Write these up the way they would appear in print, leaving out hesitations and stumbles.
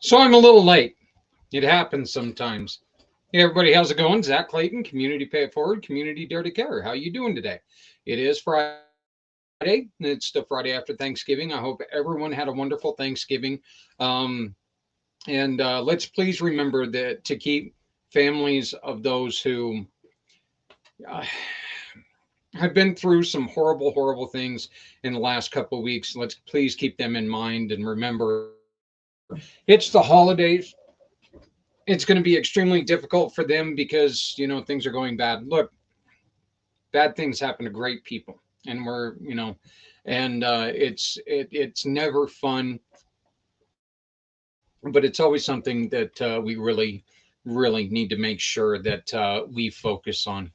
So I'm a little late. It happens sometimes. Hey everybody, how's it going? Zach Clayton, Community Pay It Forward, Community Dare to Care. How you doing today? It is Friday. It's the Friday after Thanksgiving. I hope everyone had a wonderful Thanksgiving. Um, and let's please remember that to keep families of those who uh, have been through some horrible, horrible things in the last couple of weeks. Let's please keep them in mind and remember it's the holidays. It's going to be extremely difficult for them because things are going bad. Look, bad things happen to great people, and it's never fun, but it's always something that we really need to make sure that we focus on.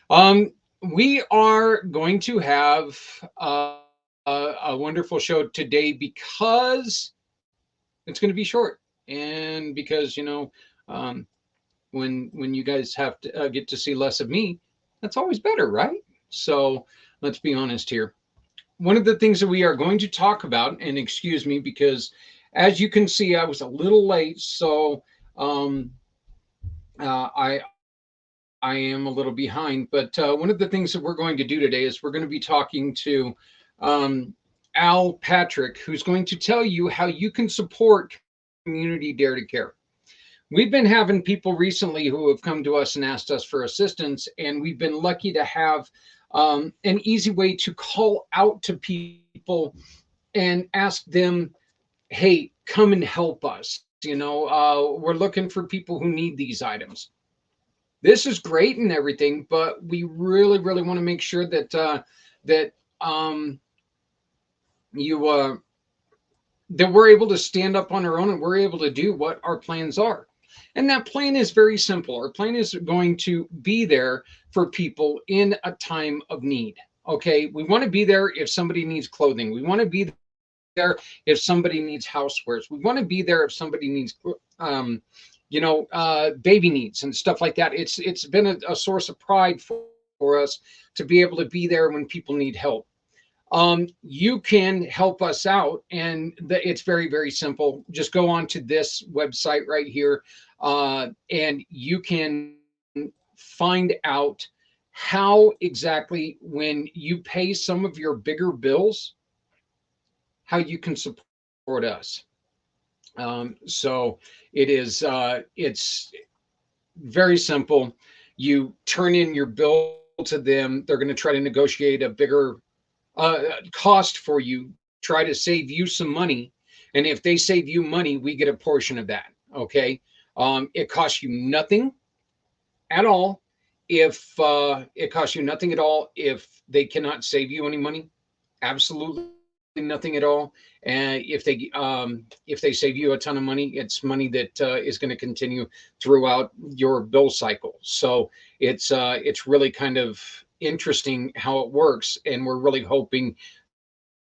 Um, we are going to have a wonderful show today because it's going to be short, and because um, when you guys have to get to see less of me, that's always better, right? So let's be honest here. One of the things that we are going to talk about, and excuse me, because as you can see, I was a little late, so um, I am a little behind. But one of the things that we're going to do today is we're going to be talking to um, Al Patrick, who's going to tell you how you can support Community Dare to Care. We've been having people recently who have come to us and asked us for assistance, and we've been lucky to have an easy way to call out to people and ask them, hey, come and help us. We're looking for people who need these items. This is great and everything, but we really, really want to make sure that um, you that we're able to stand up on our own and we're able to do what our plans are. And that plan is very simple. Our plan is going to be there for people in a time of need. Okay. We want to be there if somebody needs clothing. We want to be there if somebody needs housewares. We want to be there if somebody needs, baby needs and stuff like that. It's been a source of pride for us to be able to be there when people need help. You can help us out, and it's very, very simple. Just go on to this website right here, and you can find out how exactly, when you pay some of your bigger bills, how you can support us. So it's very simple. You turn in your bill to them. They're going to try to negotiate a bigger cost for you, try to save you some money. And if they save you money, we get a portion of that. Okay. It costs you nothing at all if they cannot save you any money. Absolutely nothing at all. And if they save you a ton of money, it's money that is going to continue throughout your bill cycle. So it's really kind of interesting how it works, and we're really hoping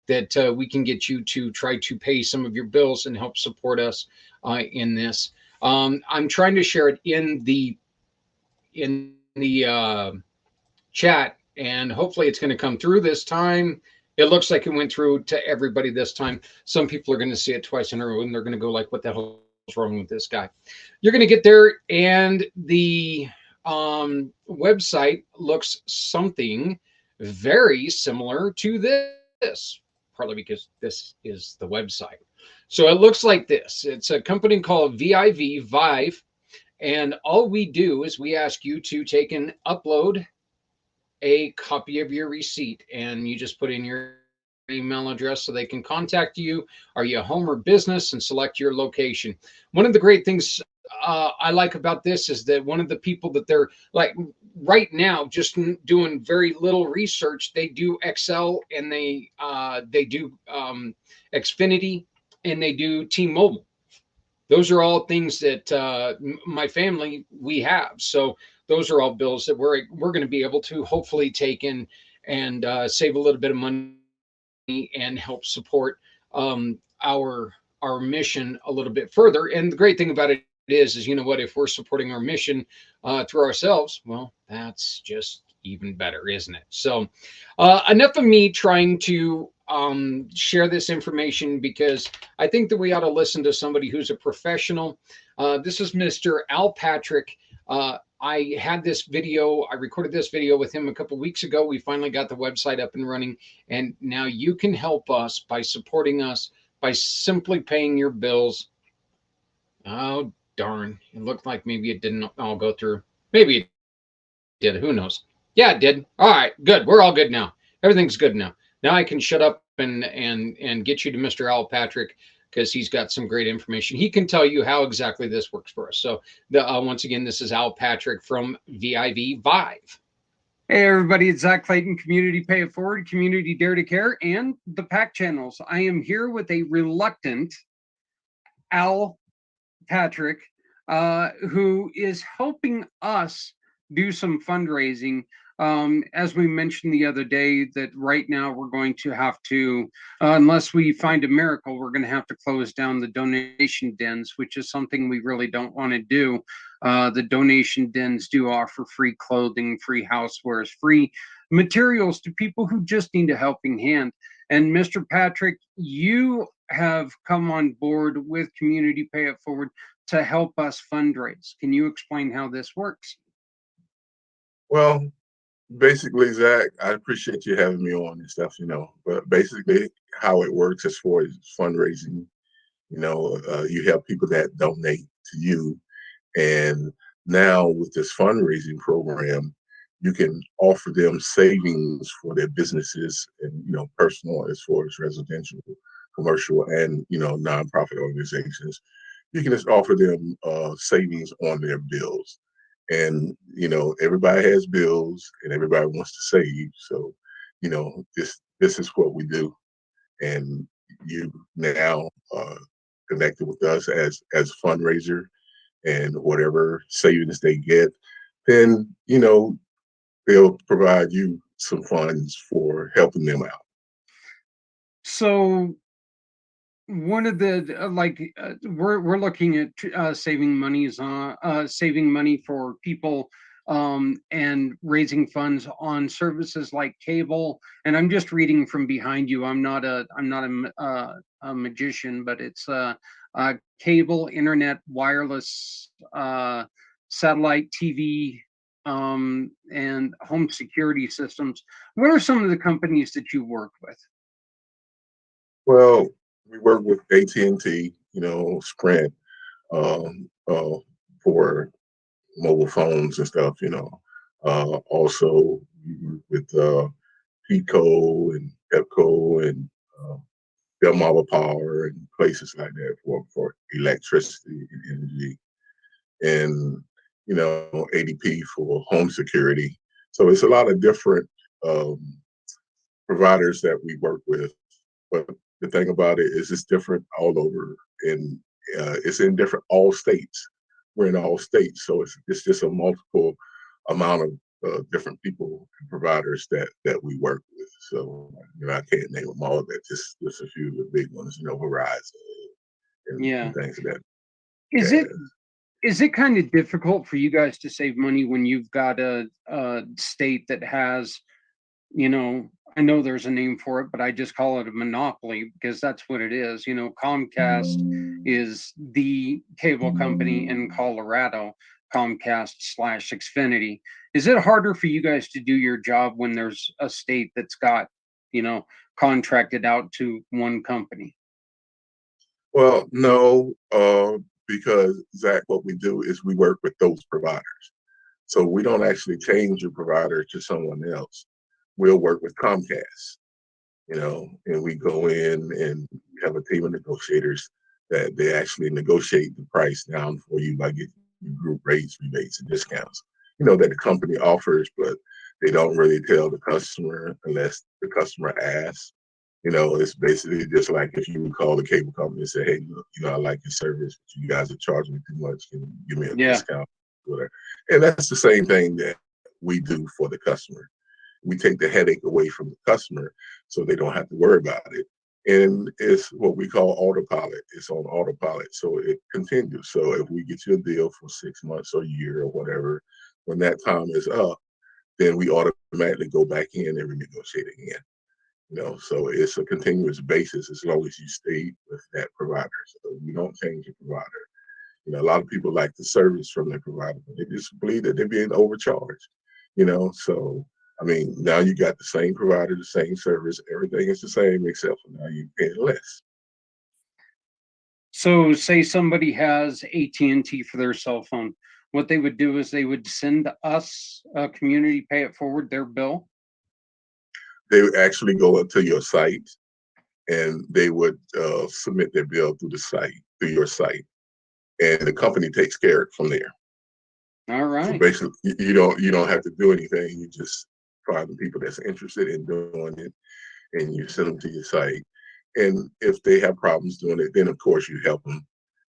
that we can get you to try to pay some of your bills and help support us in this. I'm trying to share it in the chat, and hopefully it's going to come through this time. It looks like it went through to everybody this time. Some people are going to see it twice in a row, and they're going to go like, "What the hell's wrong with this guy?" You're going to get there, and the website looks something very similar to this, partly because this is the website. So it looks like this. It's a company called Vive, and all we do is we ask you to take and upload a copy of your receipt, and you just put in your email address so they can contact you. Are you a home or business, and select your location. One of the great things I like about this is that one of the people that they're like right now just doing very little research. They do Excel, and they do Xfinity, and they do T-Mobile. Those are all things that my family we have. So those are all bills that we're going to be able to hopefully take in and save a little bit of money and help support our mission a little bit further. And the great thing about it is you know what, if we're supporting our mission through ourselves, well, that's just even better, isn't it? So enough of me trying to share this information because I think that we ought to listen to somebody who's a professional. This is Mr. Al Patrick. I had this video, I recorded this video with him a couple weeks ago. We finally got the website up and running, and now you can help us by supporting us by simply paying your bills. Oh, darn. It looked like maybe it didn't all go through. Maybe it did. Who knows? Yeah, it did. All right, good. We're all good now. Everything's good now. Now I can shut up and get you to Mr. Al Patrick because he's got some great information. He can tell you how exactly this works for us. So, once again, this is Al Patrick from VIV Vive. Hey everybody, it's Zach Clayton, Community Pay It Forward, Community Dare to Care, and the PAC channels. I am here with a reluctant Al Patrick, who is helping us do some fundraising. As we mentioned the other day, that right now we're going to have to, unless we find a miracle, we're going to have to close down the donation dens, which is something we really don't want to do. The donation dens do offer free clothing, free housewares, free materials to people who just need a helping hand. And Mr. Patrick, you have come on board with Community Pay It Forward to help us fundraise. Can you explain how this works? Well, basically, Zach, I appreciate you having me on and stuff, but basically how it works as far as fundraising, you have people that donate to you. And now with this fundraising program, you can offer them savings for their businesses and, personal as far as residential, commercial, and, nonprofit organizations. You can just offer them savings on their bills. And, everybody has bills and everybody wants to save. So, this is what we do. And you now connected with us as a fundraiser, and whatever savings they get, then, they'll provide you some funds for helping them out. So one of the we're looking at saving money for people, and raising funds on services like cable. And I'm just reading from behind you. I'm not a magician, but it's cable, internet, wireless, satellite TV, and home security systems. What are some of the companies that you work with? Well, we work with AT&T, Sprint, for mobile phones and stuff, also with Pico and Pepco and Delmarva Power and places like that for electricity and energy, and ADP for home security. So it's a lot of different providers that we work with. But the thing about it is it's different all over, and it's in different all states. We're in all states, so it's just a multiple amount of different people and providers that we work with. So I can't name them all. That just a few of the big ones. Verizon Yeah. and things of that. Is it is it kind of difficult for you guys to save money when you've got a state that has, I know there's a name for it, but I just call it a monopoly because that's what it is. Comcast is the cable company in Colorado, Comcast/Xfinity. Is it harder for you guys to do your job when there's a state that's got, contracted out to one company? Well, no, because Zach, what we do is we work with those providers. So we don't actually change your provider to someone else. We'll work with Comcast, and we go in and have a team of negotiators that they actually negotiate the price down for you by getting group rates, rebates, and discounts, that the company offers, but they don't really tell the customer unless the customer asks. It's basically just like if you would call the cable company and say, hey, look, I like your service, but you guys are charging me too much. Can you give me a discount? Whatever. And that's the same thing that we do for the customer. We take the headache away from the customer so they don't have to worry about it. And it's what we call autopilot. It's on autopilot. So it continues. So if we get you a deal for 6 months or a year or whatever, when that time is up, then we automatically go back in and renegotiate again. So it's a continuous basis as long as you stay with that provider. So you don't change your provider. A lot of people like the service from their provider, but they just believe that they're being overcharged. So I mean, now you got the same provider, the same service, everything is the same except for now you pay less. So say somebody has AT&T for their cell phone. What they would do is they would send us Community Pay It Forward their bill. They would actually go up to your site and they would submit their bill through through your site, and the company takes care of it from there. All right. So basically, you don't have to do anything. You just find the people that's interested in doing it, and you send them to your site. And if they have problems doing it, then of course you help them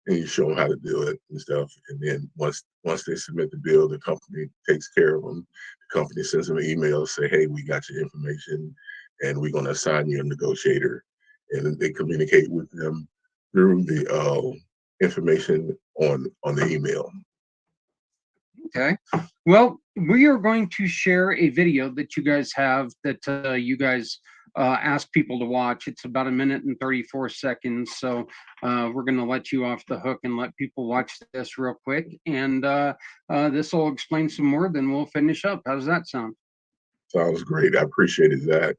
and you show them how to do it and stuff. And then once they submit the bill, the company takes care of them. The company sends them an email, say, "Hey, we got your information, and we're going to assign you a negotiator." And then they communicate with them through the information on the email. Okay. Well, we are going to share a video that you guys have that you guys ask people to watch. It's about 1 minute and 34 seconds. So we're going to let you off the hook and let people watch this real quick. And this will explain some more, then we'll finish up. How does that sound? Sounds great. I appreciated that.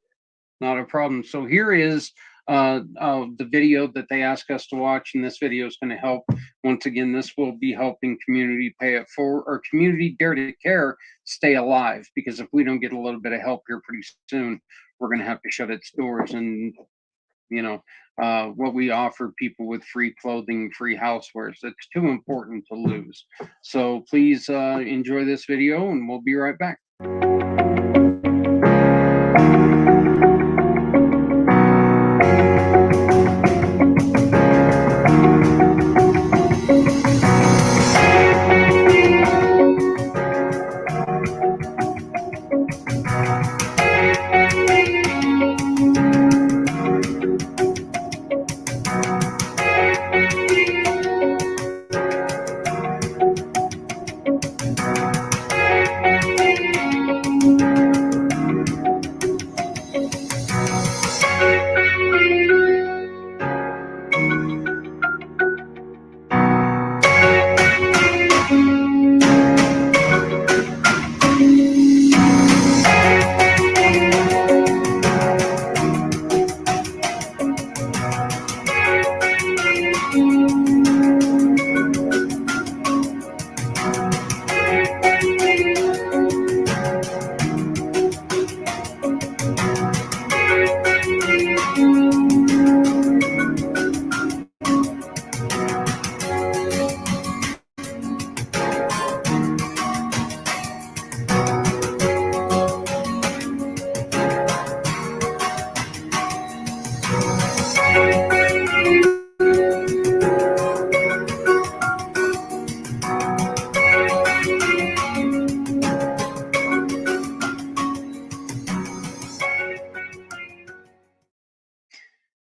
Not a problem. So here is the video that they ask us to watch, and this video is going to help. Once again, this will be helping Community Pay It Forward, or Community Dare to Care, stay alive, because if we don't get a little bit of help here pretty soon, we're going to have to shut its doors. And what we offer people with free clothing, free housewares, it's too important to lose. So please enjoy this video, and we'll be right back.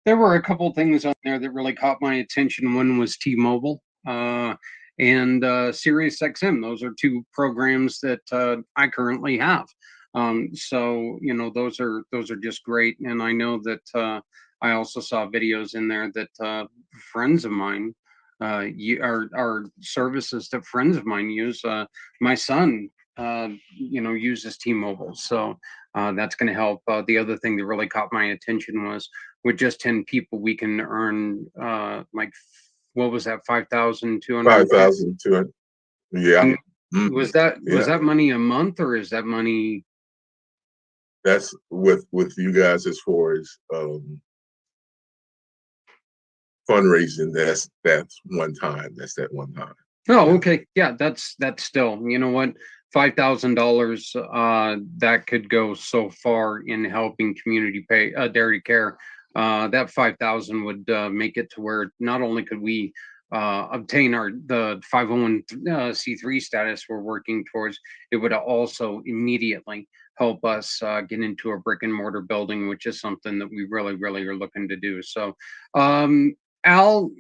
There were a couple things on there that really caught my attention. One was T-Mobile and Sirius XM. Those are two programs that I currently have. So those are just great. And I know that I also saw videos in there that friends of mine are services that friends of mine use. My son uses T-Mobile, so that's going to help. The other thing that really caught my attention was, with just 10 people, we can earn like, what was that, 5,200? 5,200. Yeah. Was that money a month, or is that money? That's with you guys as far as fundraising. That's one time. That's that one time. Oh, okay. Yeah, that's still, you know what, $5,000 that could go so far in helping Community Pay Dare to Care. That 5,000 would make it to where not only could we obtain the 501c3 status we're working towards, it would also immediately help us get into a brick and mortar building, which is something that we really, really are looking to do. So, Al,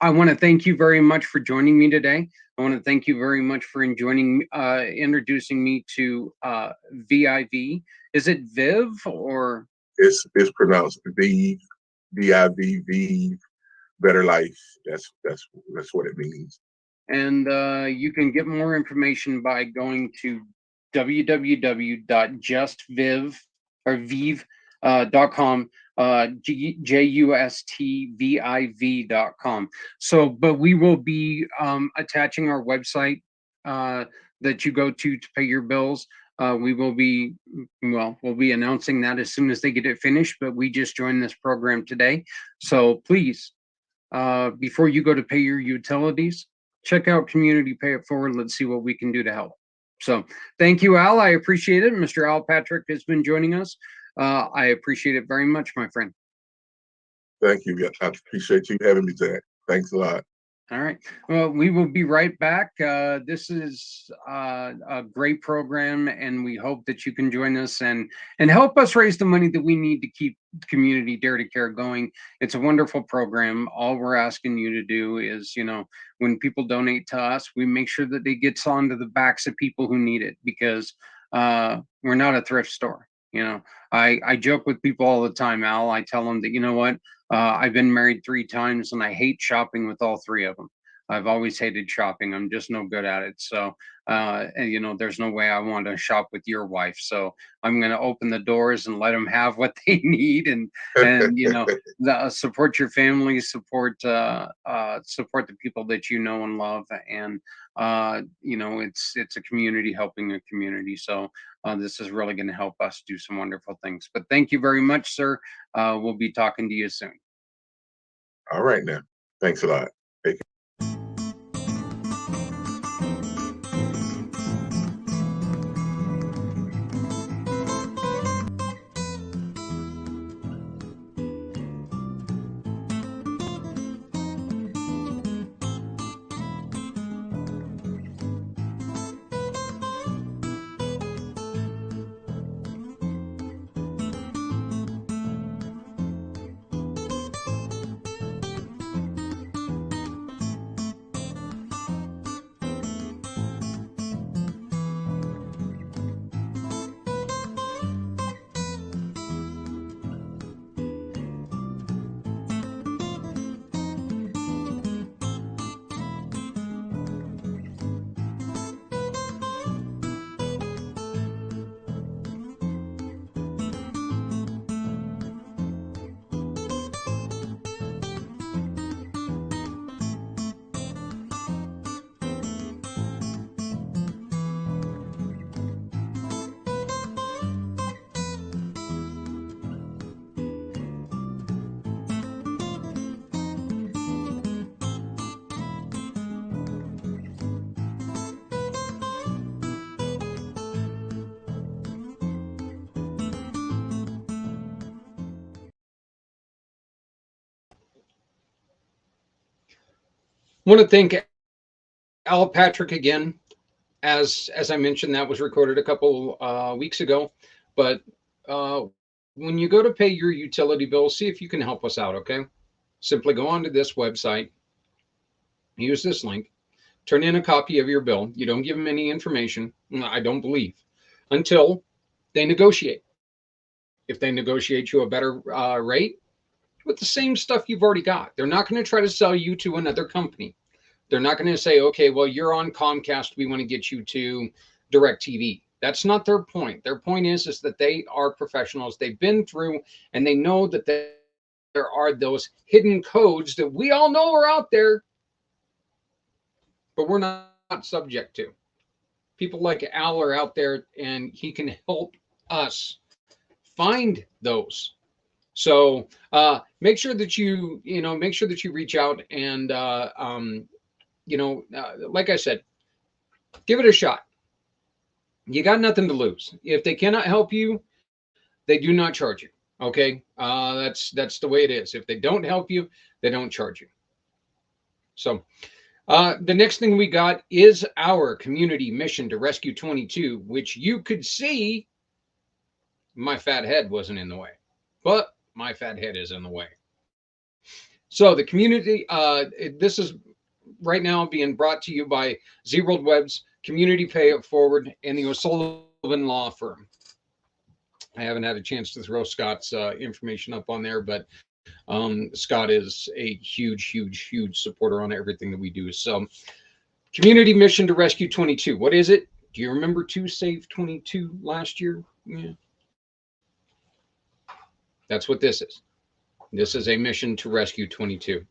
I want to thank you very much for joining me today. I want to thank you very much for introducing me to VIV. Is it Viv or? It's pronounced Vive, Div, Vive, better life. That's what it means. And you can get more information by going to www.justviv or vive.com, justviv.com. So, but we will be attaching our website that you go to pay your bills. We will be, well, we'll be announcing that as soon as they get it finished, but we just joined this program today. So please, before you go to pay your utilities, check out Community Pay It Forward. Let's see what we can do to help. So thank you, Al. I appreciate it. Mr. Al Patrick has been joining us. I appreciate it very much, my friend. Thank you. I appreciate you having me, Zach. Thanks a lot. All right. Well, we will be right back. This is a great program, and we hope that you can join us and help us raise the money that we need to keep Community Dare to Care going. It's a wonderful program. All we're asking you to do is, you know, when people donate to us, we make sure that it gets onto the backs of people who need it, because we're not a thrift store. You know, I joke with people all the time, Al. I tell them that, you know what, I've been married 3 times and I hate shopping with all 3 of them. I've always hated shopping. I'm just no good at it. So, and, you know, there's no way I want to shop with your wife. So I'm going to open the doors and let them have what they need, and you know, support your family, support support the people that you know and love, and you know, it's a community helping a community. So this is really going to help us do some wonderful things. But thank you very much, sir. We'll be talking to you soon. All right now. Thanks a lot. Take care. Want to thank Al Patrick again. As I mentioned, that was recorded a couple weeks ago. But when you go to pay your utility bill, see if you can help us out. Okay, simply go onto this website, use this link, turn in a copy of your bill. You don't give them any information. I don't believe, until they negotiate. If they negotiate you a better rate with the same stuff you've already got, they're not going to try to sell you to another company. They're not going to say, okay, well, you're on Comcast. We want to get you to DirecTV. That's not their point. Their point is that they are professionals. They've been through, and they know that there are those hidden codes that we all know are out there, but we're not subject to. People like Al are out there, and he can help us find those. So make sure that make sure that you reach out, and like I said, give it a shot. You got nothing to lose. If they cannot help you, they do not charge you. Okay, that's the way it is. If they don't help you, they don't charge you. So the next thing we got is our community mission to rescue 22, which you could see my fat head wasn't in the way, but my fat head is in the way. So the community, this is right now being brought to you by Z World Web's Community Pay It Forward and the O'Sullivan Law Firm. I haven't had a chance to throw Scott's information up on there, but Scott is a huge supporter on everything that we do. So, community mission to rescue 22. What is it? Do you remember to save 22 last year? Yeah. That's what this is. This is a mission to rescue 22.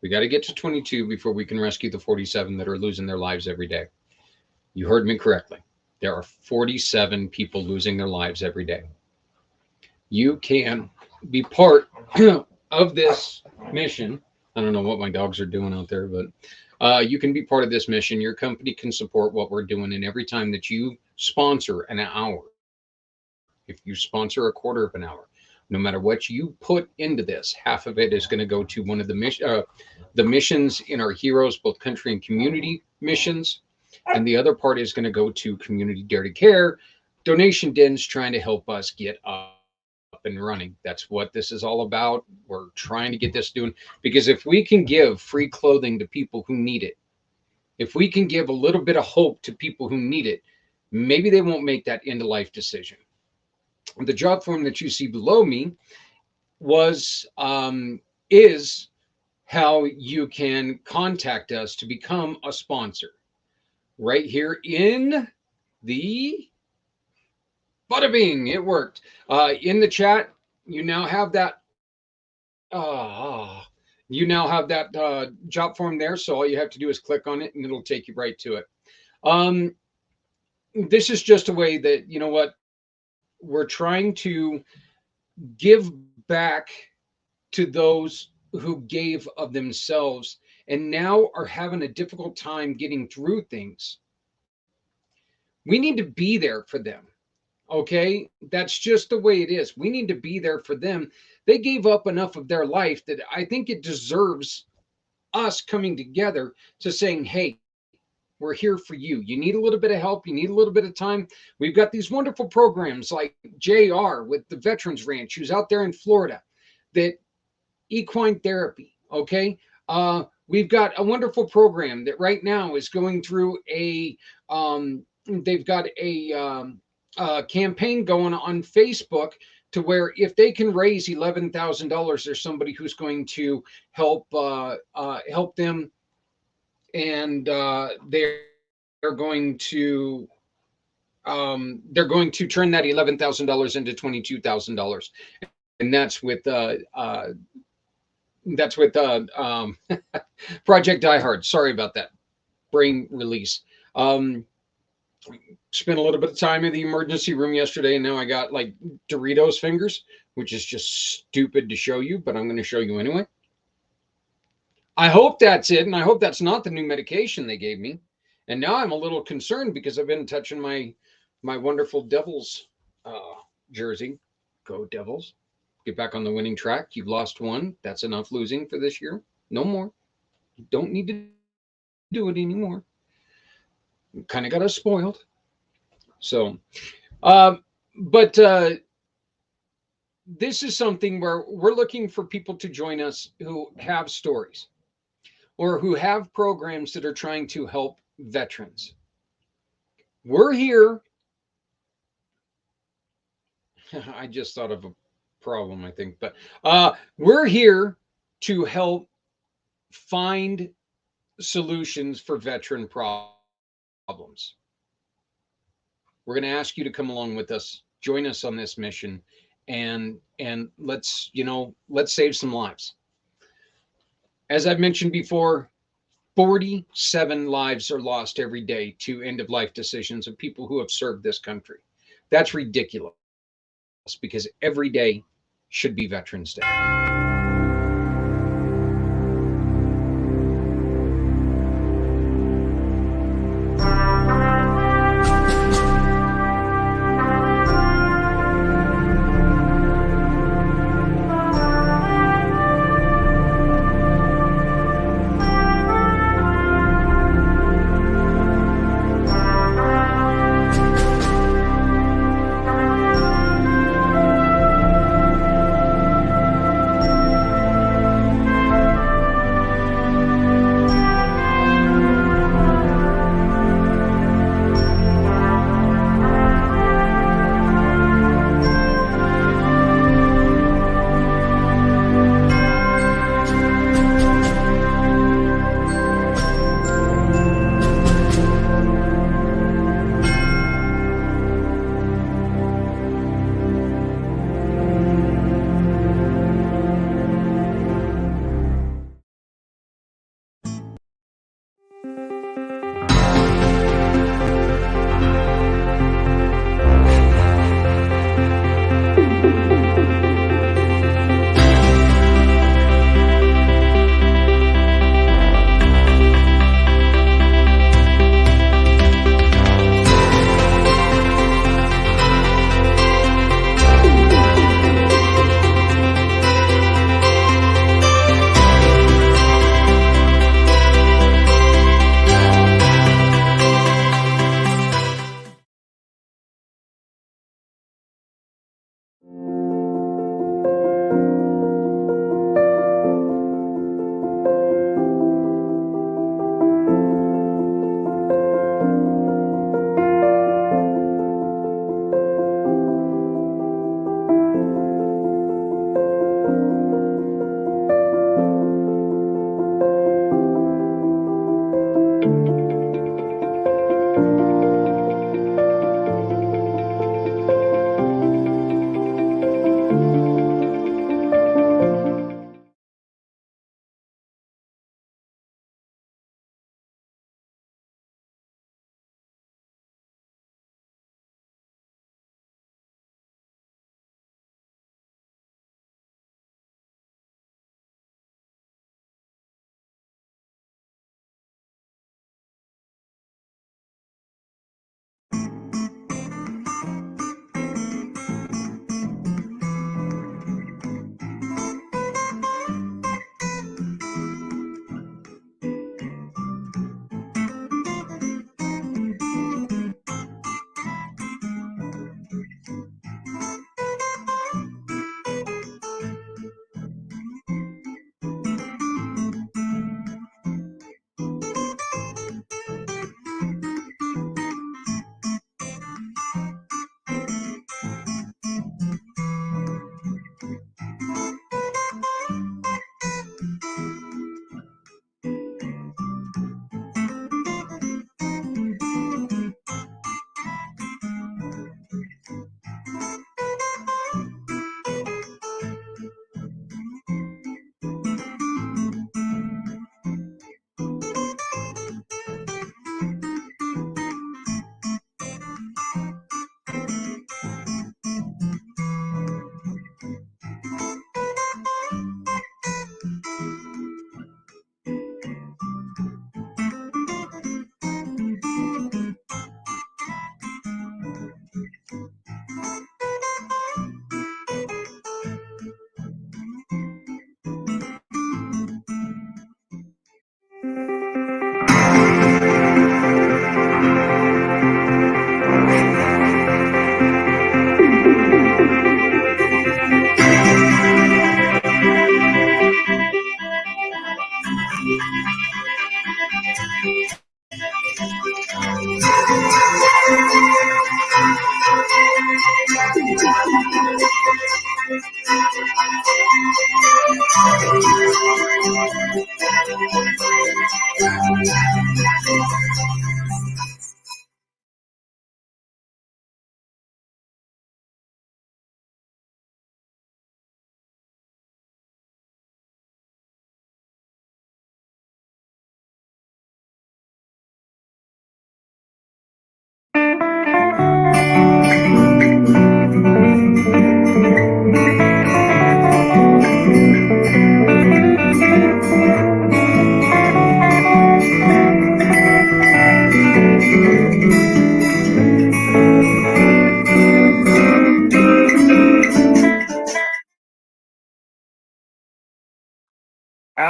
We got to get to 22 before we can rescue the 47 that are losing their lives every day. You heard me correctly. There are 47 people losing their lives every day. You can be part of this mission. I don't know what my dogs are doing out there, but you can be part of this mission. Your company can support what we're doing. And every time that you sponsor an hour, if you sponsor a quarter of an hour, no matter what you put into this, half of it is going to go to one of the missions in our Heroes, both country and community missions. And the other part is going to go to Community Dare to Care, donation dens trying to help us get up and running. That's what this is all about. We're trying to get this doing, because if we can give free clothing to people who need it, if we can give a little bit of hope to people who need it, maybe they won't make that end of life decision. The job form that you see below me is how you can contact us to become a sponsor. Right here in the bada bing, it worked. In the chat, you now have that. Job form there. So all you have to do is click on it, and it'll take you right to it. This is just a way that, you know what, we're trying to give back to those who gave of themselves and now are having a difficult time getting through things. We need to be there for them. Okay, that's just the way it is. We need to be there for them. They gave up enough of their life that I think it deserves us coming together to saying, hey, we're here for you. You need a little bit of help. You need a little bit of time. We've got these wonderful programs like JR with the Veterans Ranch, who's out there in Florida, that equine therapy. Okay. We've got a wonderful program that right now is going through they've got a campaign going on Facebook to where if they can raise $11,000, there's somebody who's going to help them, and they're going to turn that $11,000 into $22,000, and that's with Project Die Hard. Sorry about that brain release. Spent a little bit of time in the emergency room yesterday, and now I got like Doritos fingers, which is just stupid to show you, but I'm going to show you anyway. I hope that's it, and I hope that's not the new medication they gave me. And now I'm a little concerned because I've been touching my wonderful Devils jersey. Go Devils. Get back on the winning track. You've lost one. That's enough losing for this year. No more. You don't need to do it anymore. You kind of got us spoiled. So, but this is something where we're looking for people to join us who have stories or who have programs that are trying to help veterans. We're here. I just thought of a problem, I think, but we're here to help find solutions for veteran problems. We're going to ask you to come along with us, join us on this mission, and let's save some lives. As I've mentioned before, 47 lives are lost every day to end of life decisions of people who have served this country. That's ridiculous, because every day should be Veterans Day.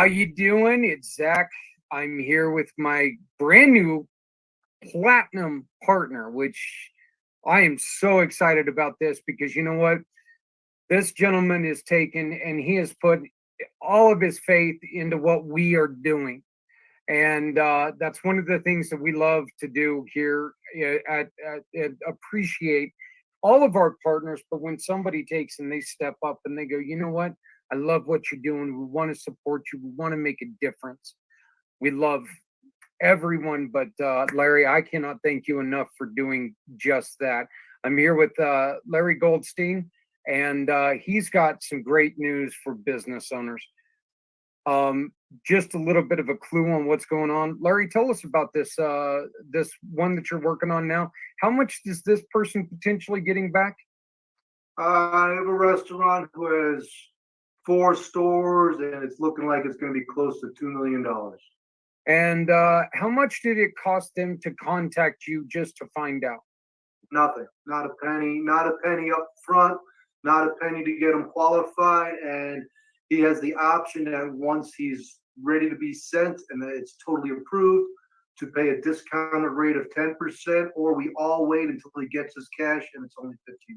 How you doing? It's Zach. I'm here with my brand new platinum partner, which I am so excited about this because you know what? This gentleman is taken and he has put all of his faith into what we are doing. And that's one of the things that we love to do here at appreciate all of our partners. But when somebody takes and they step up and they go, you know what? I love what you're doing. We want to support you. We want to make a difference. We love everyone, but Larry, I cannot thank you enough for doing just that. I'm here with Larry Goldstein, and he's got some great news for business owners. Just a little bit of a clue on what's going on. Larry, tell us about this one that you're working on now. How much is this person potentially getting back? I have a restaurant who has 4 stores, and it's looking like it's going to be close to $2 million. And how much did it cost them to contact you just to find out? Nothing, not a penny up front, not a penny to get him qualified. And he has the option that once he's ready to be sent and that it's totally approved, to pay a discounted rate of 10%, or we all wait until he gets his cash and it's only 15%.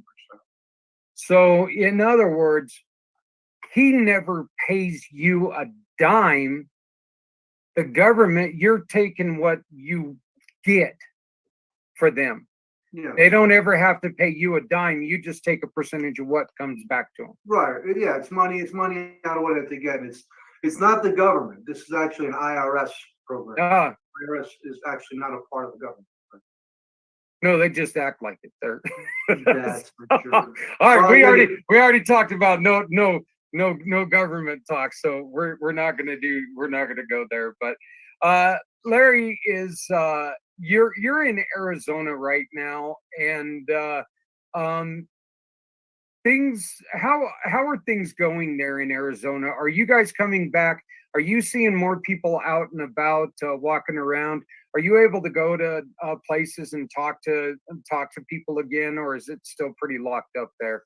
So, in other words, he never pays you a dime. The government, you're taking what you get for them. Yeah. They don't ever have to pay you a dime. You just take a percentage of what comes back to them. Right. Yeah, it's money out of what they get. It's not the government. This is actually an IRS program. IRS is actually not a part of the government. No, they just act like it. They're That's for sure. All right, we already talked about no government talk, so we're not gonna go there. But Larry, is you're in Arizona right now, and things how are things going there in Arizona? Are you guys coming back? Are you seeing more people out and about, walking around? Are you able to go to places and talk to people again, or is it still pretty locked up there?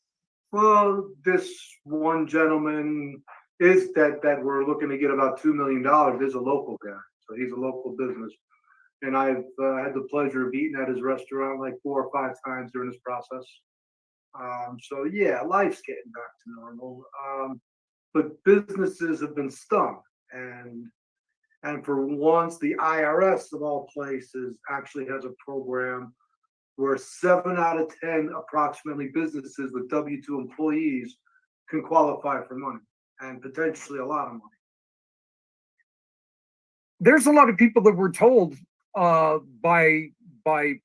Well, this one gentleman is that we're looking to get about $2 million is a local guy, so he's a local business, and I've had the pleasure of eating at his restaurant like 4 or 5 times during this process. So yeah, life's getting back to normal, but businesses have been stung, and for once, the IRS of all places actually has a program where 7 out of 10 approximately businesses with W-2 employees can qualify for money, and potentially a lot of money. There's a lot of people that were told by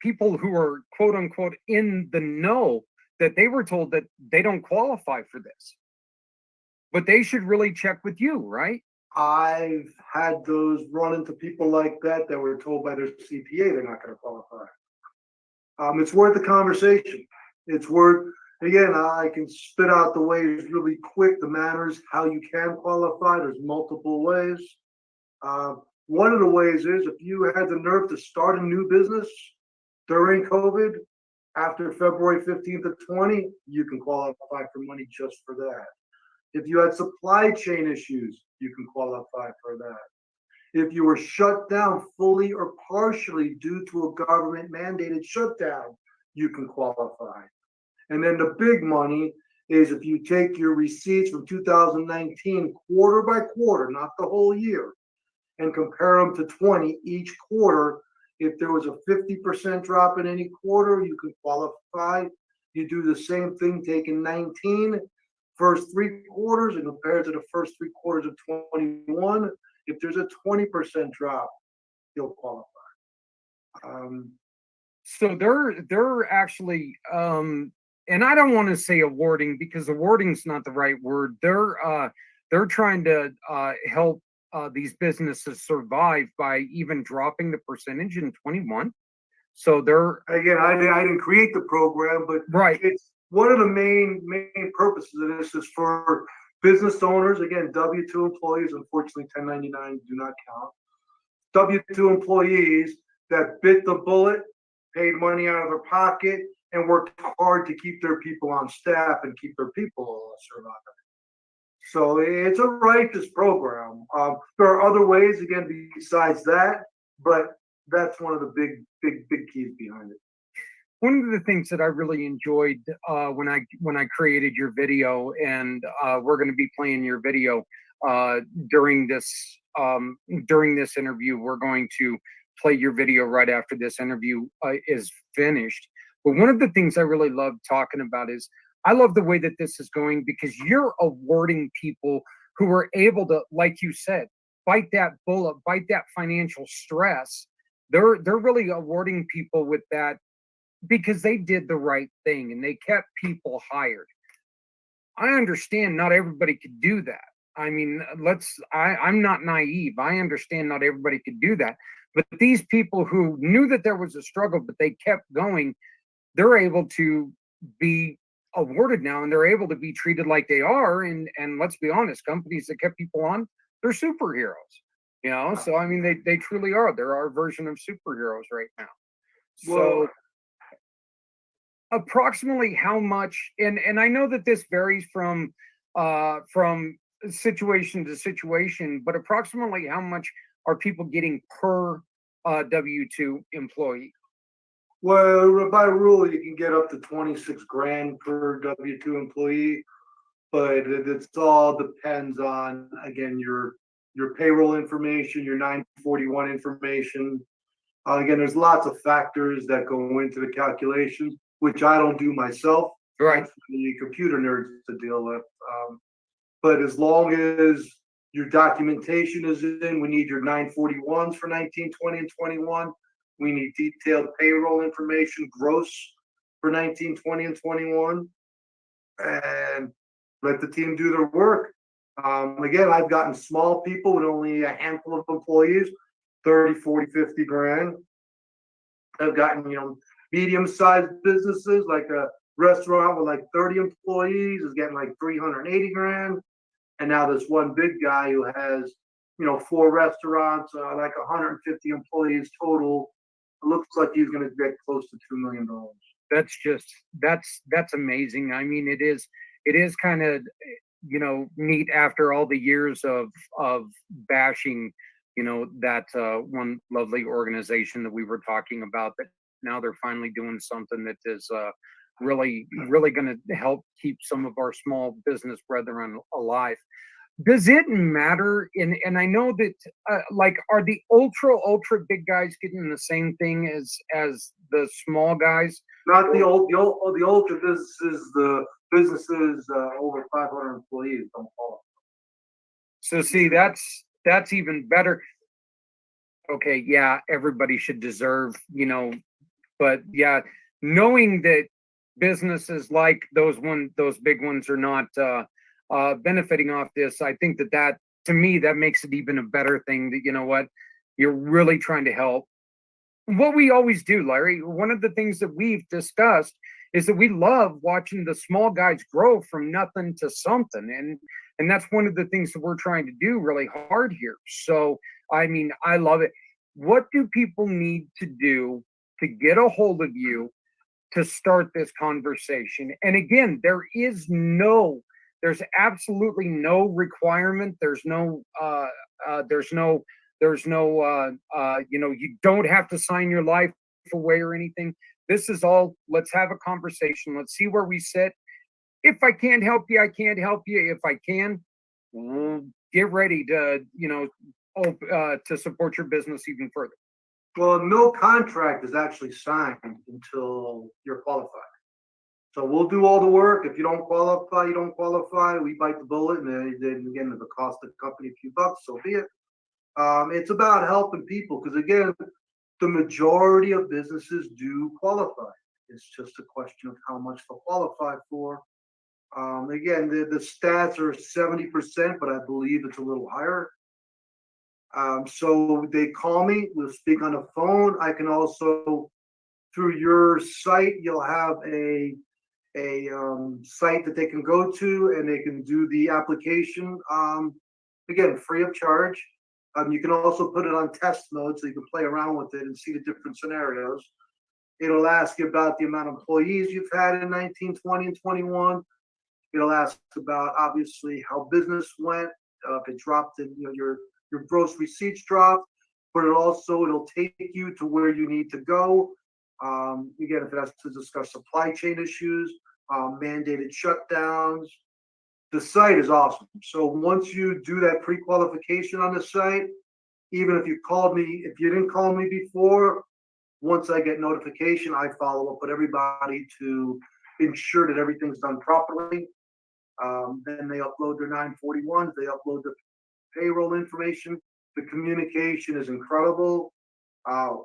people who are quote unquote in the know that they were told that they don't qualify for this, but they should really check with you, right? I've had those run into people like that were told by their CPA they're not going to qualify. It's worth the conversation. It's worth, again, I can spit out the ways really quick, the manners, how you can qualify. There's multiple ways. One of the ways is if you had the nerve to start a new business during COVID, after February 15th of 20, you can qualify for money just for that. If you had supply chain issues, you can qualify for that. If you were shut down fully or partially due to a government mandated shutdown, you can qualify. And then the big money is if you take your receipts from 2019 quarter by quarter, not the whole year, and compare them to 20 each quarter. If there was a 50% drop in any quarter, you can qualify. You do the same thing, taking 19 first 3 quarters and compare it to the first 3 quarters of 21. If there's a 20% drop, you'll qualify. So they're actually and I don't want to say awarding because awarding's not the right word. They're trying to help these businesses survive by even dropping the percentage in 21. So they're again, I didn't create the program, but right. It's one of the main purposes of this is for business owners. Again, W-2 employees, unfortunately, 1099 do not count. W-2 employees that bit the bullet, paid money out of their pocket, and worked hard to keep their people on staff and keep their people surviving. So it's a righteous program. There are other ways, again, besides that, but that's one of the big keys behind it. One of the things that I really enjoyed when I created your video, and we're going to be playing your video uh, during this during this interview. We're going to play your video right after this interview is finished. But one of the things I really love talking about is I love the way that this is going because you're awarding people who are able to, like you said, bite that bullet, bite that financial stress. They're really awarding people with that because they did the right thing and they kept people hired. I understand not everybody could do that. I mean, I'm not naive. I understand not everybody could do that. But these people who knew that there was a struggle, but they kept going, they're able to be awarded now and they're able to be treated like they are. And let's be honest, companies that kept people on, they're superheroes. So I mean they truly are. They're our version of superheroes right now. So Well, approximately how much, and I know that this varies from situation to situation, but approximately how much are people getting per W-2 employee? well, by rule, you can get up to 26 grand per W-2 employee, but it's all depends on, again, your payroll information, your 941 information. Again, there's lots of factors that go into the calculations, which I don't do myself. Right. That's for the computer nerds to deal with. But as long as your documentation is in, we need your 941s for 19, 20, and 21. We need detailed payroll information, gross for 19, 20, and 21. And let the team do their work. Again, I've gotten small people with only a handful of employees, 30, 40, 50 grand. I've gotten, medium-sized businesses like a restaurant with like 30 employees is getting like 380 grand. And now this one big guy who has, 4 restaurants, like 150 employees total. It looks like he's going to get close to $2 million. That's just that's amazing. I mean, it is kind of neat after all the years of bashing that one lovely organization that we were talking about, that now they're finally doing something that is really going to help keep some of our small business brethren alive. Does it matter? And I know that like, are the ultra big guys getting the same thing as the small guys? Not the ultra businesses, the businesses over 500 employees don't qualify. So see, that's even better. Okay, yeah, everybody should deserve, but yeah, knowing that businesses like those big ones are not benefiting off this, I think that to me that makes it even a better thing, that what, you're really trying to help. What we always do, Larry, one of the things that we've discussed is that we love watching the small guys grow from nothing to something, and that's one of the things that we're trying to do really hard here. So I mean, I love it. What do people need to do to get a hold of you to start this conversation? And again, there's absolutely no requirement. You don't have to sign your life away or anything. This is all, let's have a conversation. Let's see where we sit. If I can't help you, I can't help you. If I can, get ready to, to support your business even further. Well, no contract is actually signed until you're qualified. So we'll do all the work. If you don't qualify, you don't qualify. We bite the bullet, and then again, if it costs the company a few bucks, so be it. It's about helping people because, again, the majority of businesses do qualify. It's just a question of how much they'll qualify for. Again, the stats are 70%, but I believe it's a little higher. So they call me, we'll speak on the phone. I can also, through your site, you'll have a site that they can go to and they can do the application. Again, free of charge. You can also put it on test mode so you can play around with it and see the different scenarios. It'll ask you about the amount of employees you've had in 19, 20, and 21. It'll ask about obviously how business went, if it dropped in, your gross receipts dropped, but it'll take you to where you need to go. Again, if it has to discuss supply chain issues, mandated shutdowns, the site is awesome. So once you do that pre-qualification on the site, even if you didn't call me before, once I get notification, I follow up with everybody to ensure that everything's done properly. Then they upload their 941s, they upload the payroll information. The communication is incredible. Uh,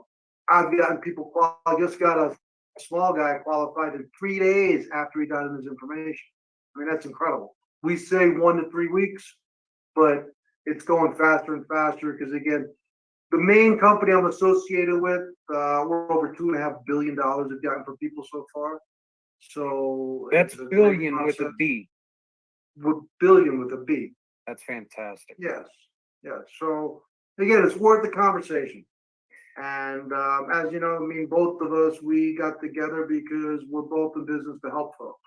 I've gotten people, I just got a small guy qualified in 3 days after he got in his information. I mean, that's incredible. We say 1 to 3 weeks, but it's going faster and faster because, again, the main company I'm associated with, we're over $2.5 billion we've gotten for people so far. So That's billion with a B. With billion with a B. That's fantastic. Yes, yes. So again, it's worth the conversation. And as you know, I mean, both of us, we got together because we're both in business to help folks.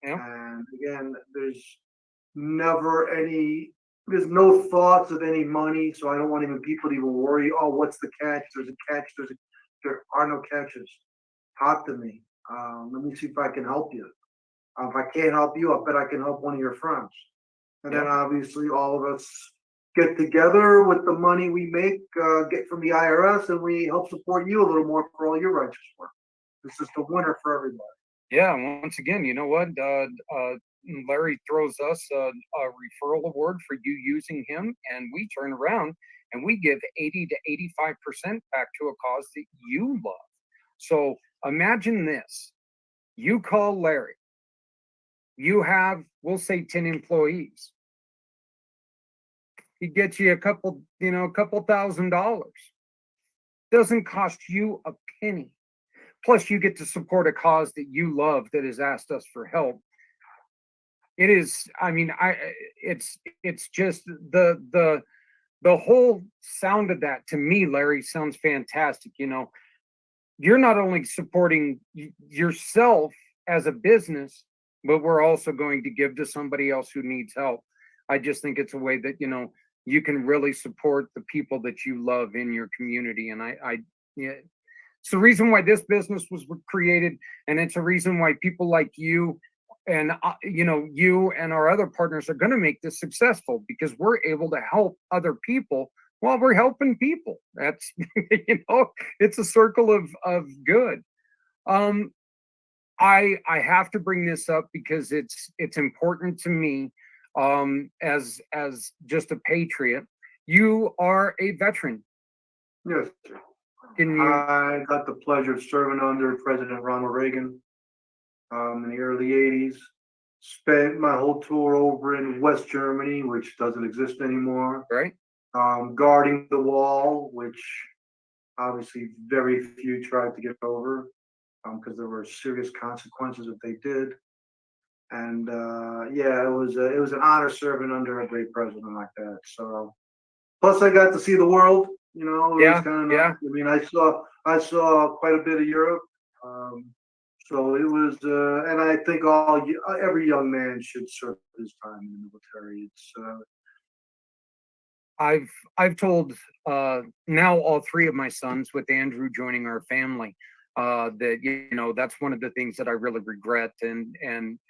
Yeah. And again, there's no thoughts of any money. So I don't want even people to even worry, oh, what's the catch? There's a catch. There are no catches. Talk to me. Let me see if I can help you. If I can't help you, I bet I can help one of your friends. And then obviously all of us get together with the money we make, get from the IRS, and we help support you a little more for all your righteous work. It's just a winner for everybody. Yeah. Once again, you know what? Larry throws us a referral award for you using him, and we turn around and we give 80 to 85% back to a cause that you love. So imagine this. You call Larry. You have, we'll say 10 employees. He gets you a couple $1,000. Doesn't cost you a penny. Plus you get to support a cause that you love that has asked us for help. It is, I mean, it's just the whole sound of that to me, Larry, sounds fantastic. You're not only supporting yourself as a business, but we're also going to give to somebody else who needs help. I just think it's a way that, you can really support the people that you love in your community. And yeah, it's the reason why this business was created. And it's a reason why people like you and, you and our other partners are going to make this successful, because we're able to help other people while we're helping people. That's, it's a circle of good. I have to bring this up because it's important to me, as just a patriot. You are a veteran. Yes. Can you? I got the pleasure of serving under President Ronald Reagan in the early 80s. Spent my whole tour over in West Germany, which doesn't exist anymore. Right. Guarding the wall, which obviously very few tried to get over, because there were serious consequences if they did. And yeah, it was an honor serving under a great president like that. So, plus I got to see the world. It was kind of nice. I mean, I saw quite a bit of Europe. So it was, and I think every young man should serve his time in the military. It's I've told now all three of my sons, with Andrew joining our family, that that's one of the things that I really regret. And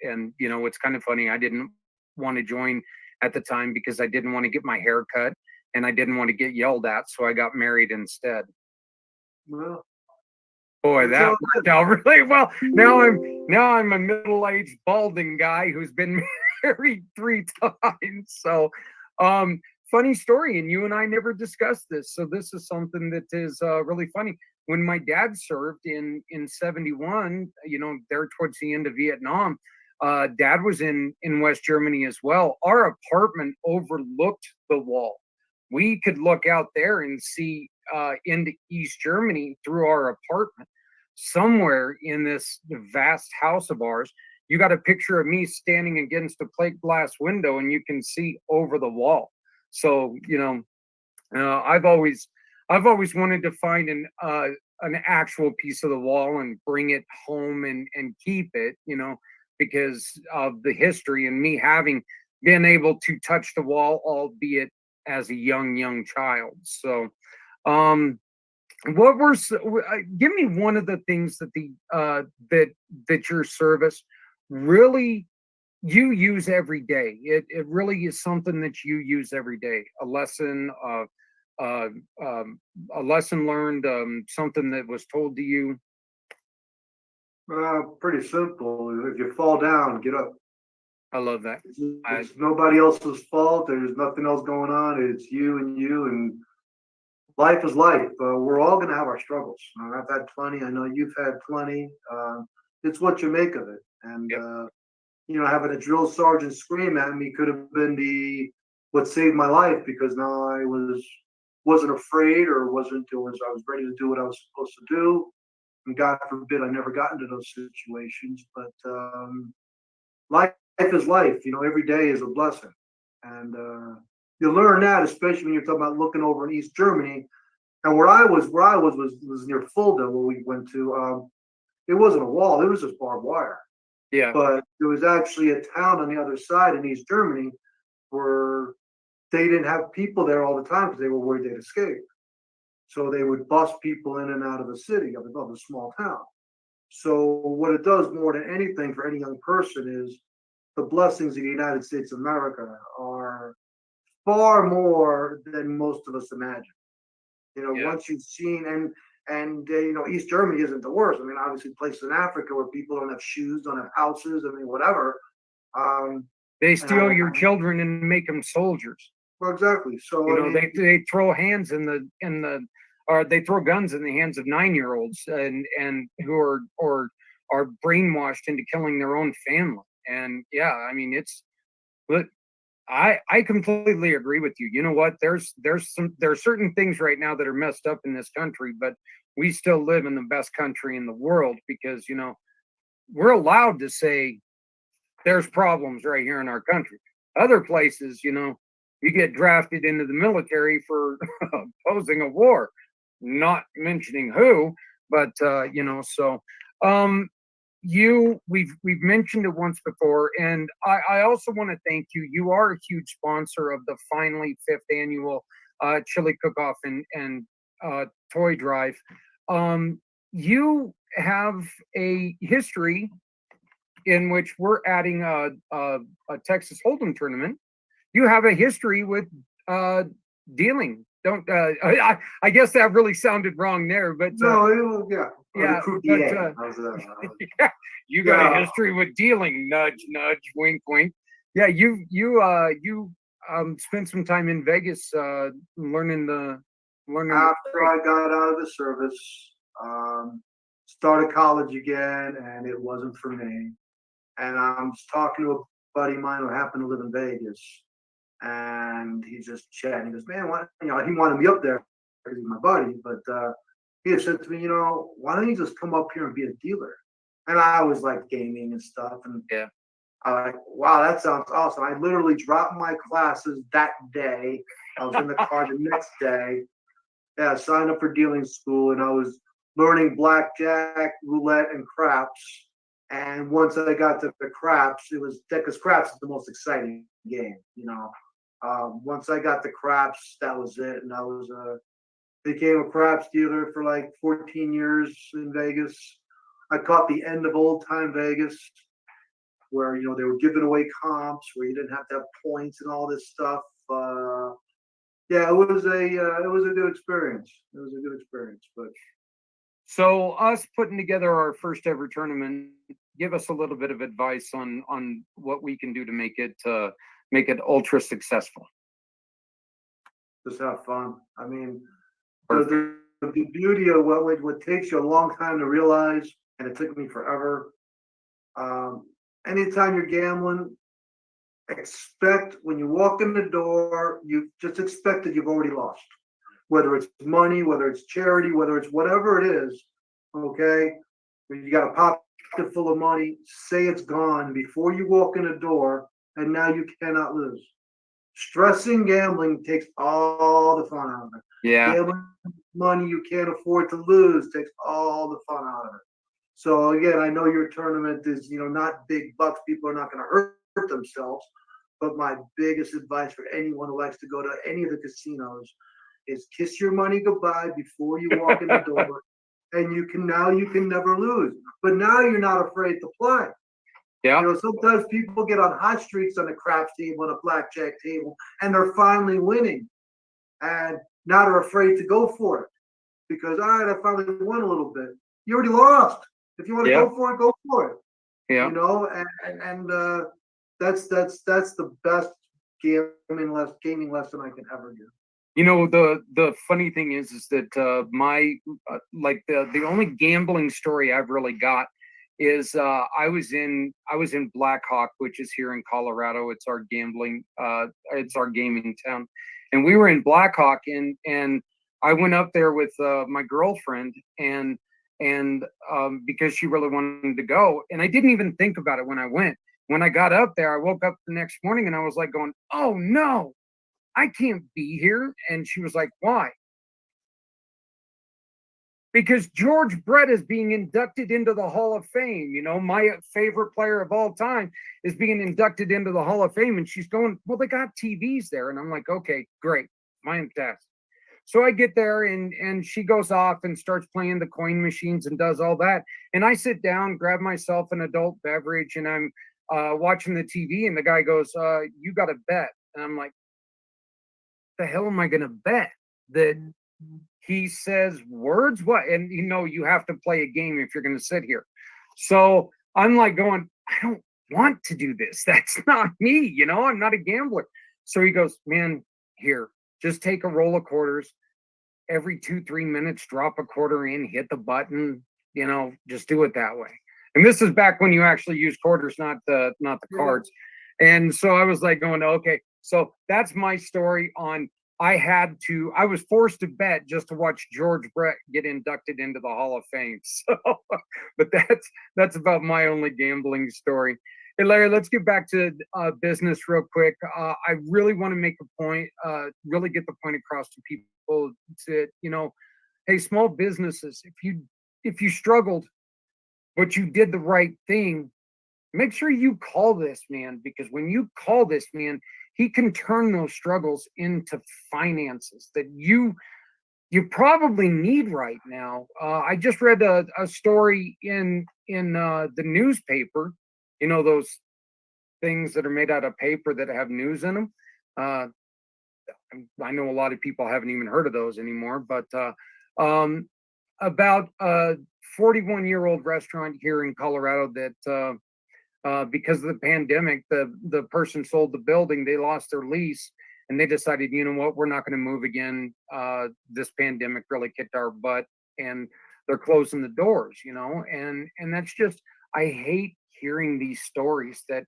it's kind of funny. I didn't want to join at the time because I didn't want to get my hair cut and I didn't want to get yelled at, so I got married instead. well, boy, that worked out really well. Now I'm a middle-aged balding guy who's been married 3 times. So funny story, and you and I never discussed this, so this is something that is really funny. When my dad served in 71, there towards the end of Vietnam, dad was in West Germany as well. Our apartment overlooked the wall. We could look out there and see into East Germany through our apartment. Somewhere in this vast house of ours, you got a picture of me standing against a plate glass window and you can see over the wall. So, I've always wanted to find an actual piece of the wall and bring it home and keep it. because of the history and me having been able to touch the wall, albeit as a young child. So, what were give me one of the things that that your service really you use every day. It really is something that you use every day. Uh, a lesson learned, something that was told to you. Pretty simple. If you fall down, get up. I love that. It's nobody else's fault. There's nothing else going on. It's you and you, and life is life. We're all going to have our struggles. I've had plenty. I know you've had plenty. It's what you make of it. And Yep. Having a drill sergeant scream at me could have been the what saved my life, because now I wasn't afraid, or wasn't or was I was ready to do what I was supposed to do. And God forbid I never got into those situations. But life is life. Every day is a blessing, and you learn that, especially when you're talking about looking over in East Germany. And where I was near Fulda, where we went to. It wasn't a wall; it was just barbed wire. Yeah. But there was actually a town on the other side in East Germany where they didn't have people there all the time because they were worried they'd escape. So they would bus people in and out of the city, of a small town. So what it does more than anything for any young person is the blessings of the United States of America are far more than most of us imagine. Yeah. Once you've seen, and East Germany isn't the worst. I mean, obviously places in Africa where people don't have shoes, don't have houses, I mean, whatever. They And steal your children and make them soldiers. Well, exactly. So You know, they throw hands or they throw guns in the hands of 9-year-olds and who are brainwashed into killing their own family. And yeah, I mean, but I completely agree with you. You know what? There's certain things right now that are messed up in this country, but we still live in the best country in the world because we're allowed to say there's problems right here in our country. Other places, you get drafted into the military for opposing a war, not mentioning who, but so we've mentioned it once before, and I also want to thank you. You are a huge sponsor of the finally 5th annual chili cook-off and toy drive. You have a history in which we're adding a Texas Hold'em tournament. You have a history with dealing. Don't I guess that really sounded wrong there, but no, yeah, yeah, but, yeah, you got a history with dealing. Nudge, nudge, wink, wink. Yeah, you spent some time in Vegas learning. After I got out of the service, started college again, and it wasn't for me. And I'm just talking to a buddy of mine who happened to live in Vegas, and he's just chatting. He goes, "Man, he wanted me up there because he's my buddy, but he had said to me, why don't you just come up here and be a dealer?" And I was like gaming and stuff, and Yeah. I'm like, "Wow, that sounds awesome." I literally dropped my classes that day. I was in the car the next day. Yeah, I signed up for dealing school, and I was learning blackjack, roulette, and craps. And once I got to the craps, it was because craps is the most exciting game. Once I got the craps, that was it, and I was became a craps dealer for like 14 years in Vegas. I caught the end of old time Vegas, where they were giving away comps, where you didn't have to have points and all this stuff. Yeah, it was a good experience. It was a good experience, but. So us putting together our first ever tournament, give us a little bit of advice on what we can do to make it ultra successful. Just have fun. I mean, the beauty of what takes you a long time to realize, and it took me forever. Anytime you're gambling, expect when you walk in the door, you just expect that you've already lost. Whether it's money, whether it's charity, whether it's whatever it is, okay? You got a pocket full of money, say it's gone before you walk in the door, and now you cannot lose. Stressing gambling takes all the fun out of it. Yeah. Gambling money you can't afford to lose takes all the fun out of it. So again, I know your tournament is, not big bucks. People are not going to hurt themselves. But my biggest advice for anyone who likes to go to any of the casinos is kiss your money goodbye before you walk in the door. And you can never lose. But now you're not afraid to play. Yeah. Sometimes people get on hot streaks on a craps table, on a blackjack table, and they're finally winning. And now they're afraid to go for it. Because, all right, I finally won a little bit. You already lost. If you want to Yeah. go for it, go for it. Yeah. And that's the best gaming lesson I can ever give. The funny thing is that my like the only gambling story I've really got is I was in Black Hawk, which is here in Colorado. It's our it's our gaming town, and we were in Black Hawk, and I went up there with my girlfriend, and because she really wanted to go, and I didn't even think about it when I went. When I got up there, I woke up the next morning and I was like going, "Oh no, I can't be here." And she was like, "Why?" Because George Brett is being inducted into the Hall of Fame. My favorite player of all time is being inducted into the Hall of Fame. And she's going, "Well, they got TVs there." And I'm like, "Okay, great. Fantastic." So I get there and she goes off and starts playing the coin machines and does all that. And I sit down, grab myself an adult beverage, and I'm watching the TV. And the guy goes, "You got to bet." And I'm like, "The hell am I going to bet?" That he says words? What? And you have to play a game if you're going to sit here. So I'm like going, "I don't want to do this. That's not me. I'm not a gambler." So he goes, "Man, here, just take a roll of quarters. Every 2-3 minutes, drop a quarter in, hit the button, just do it that way." And this is back when you actually use quarters, not the cards. And so I was like going, okay. So that's my story on I was forced to bet just to watch George Brett get inducted into the Hall of Fame. So, but that's about my only gambling story. Hey, Larry, let's get back to business real quick. I really want to make a point, really get the point across to people that, hey, small businesses, if you struggled, but you did the right thing, make sure you call this man, because when you call this man, he can turn those struggles into finances that you probably need right now. I just read a story in the newspaper, those things that are made out of paper that have news in them. I know a lot of people haven't even heard of those anymore, but about a 41-year-old restaurant here in Colorado that because of the pandemic, the person sold the building, they lost their lease, and they decided, you know what, we're not going to move again. This pandemic really kicked our butt, and they're closing the doors, and that's just, I hate hearing these stories that,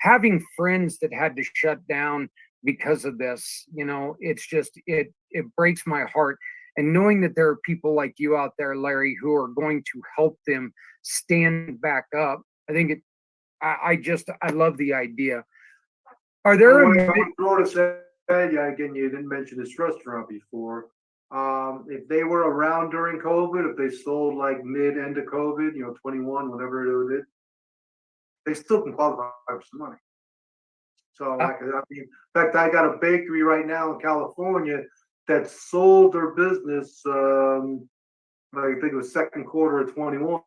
having friends that had to shut down because of this, it's just, it breaks my heart. And knowing that there are people like you out there, Larry, who are going to help them stand back up, I think I love the idea. Are there? Yeah, again, you didn't mention this restaurant before. If they were around during COVID, if they sold like end of COVID, 21, whatever it is, they still can qualify for some money. So, in fact, I got a bakery right now in California that sold their business. I think it was second quarter of 21,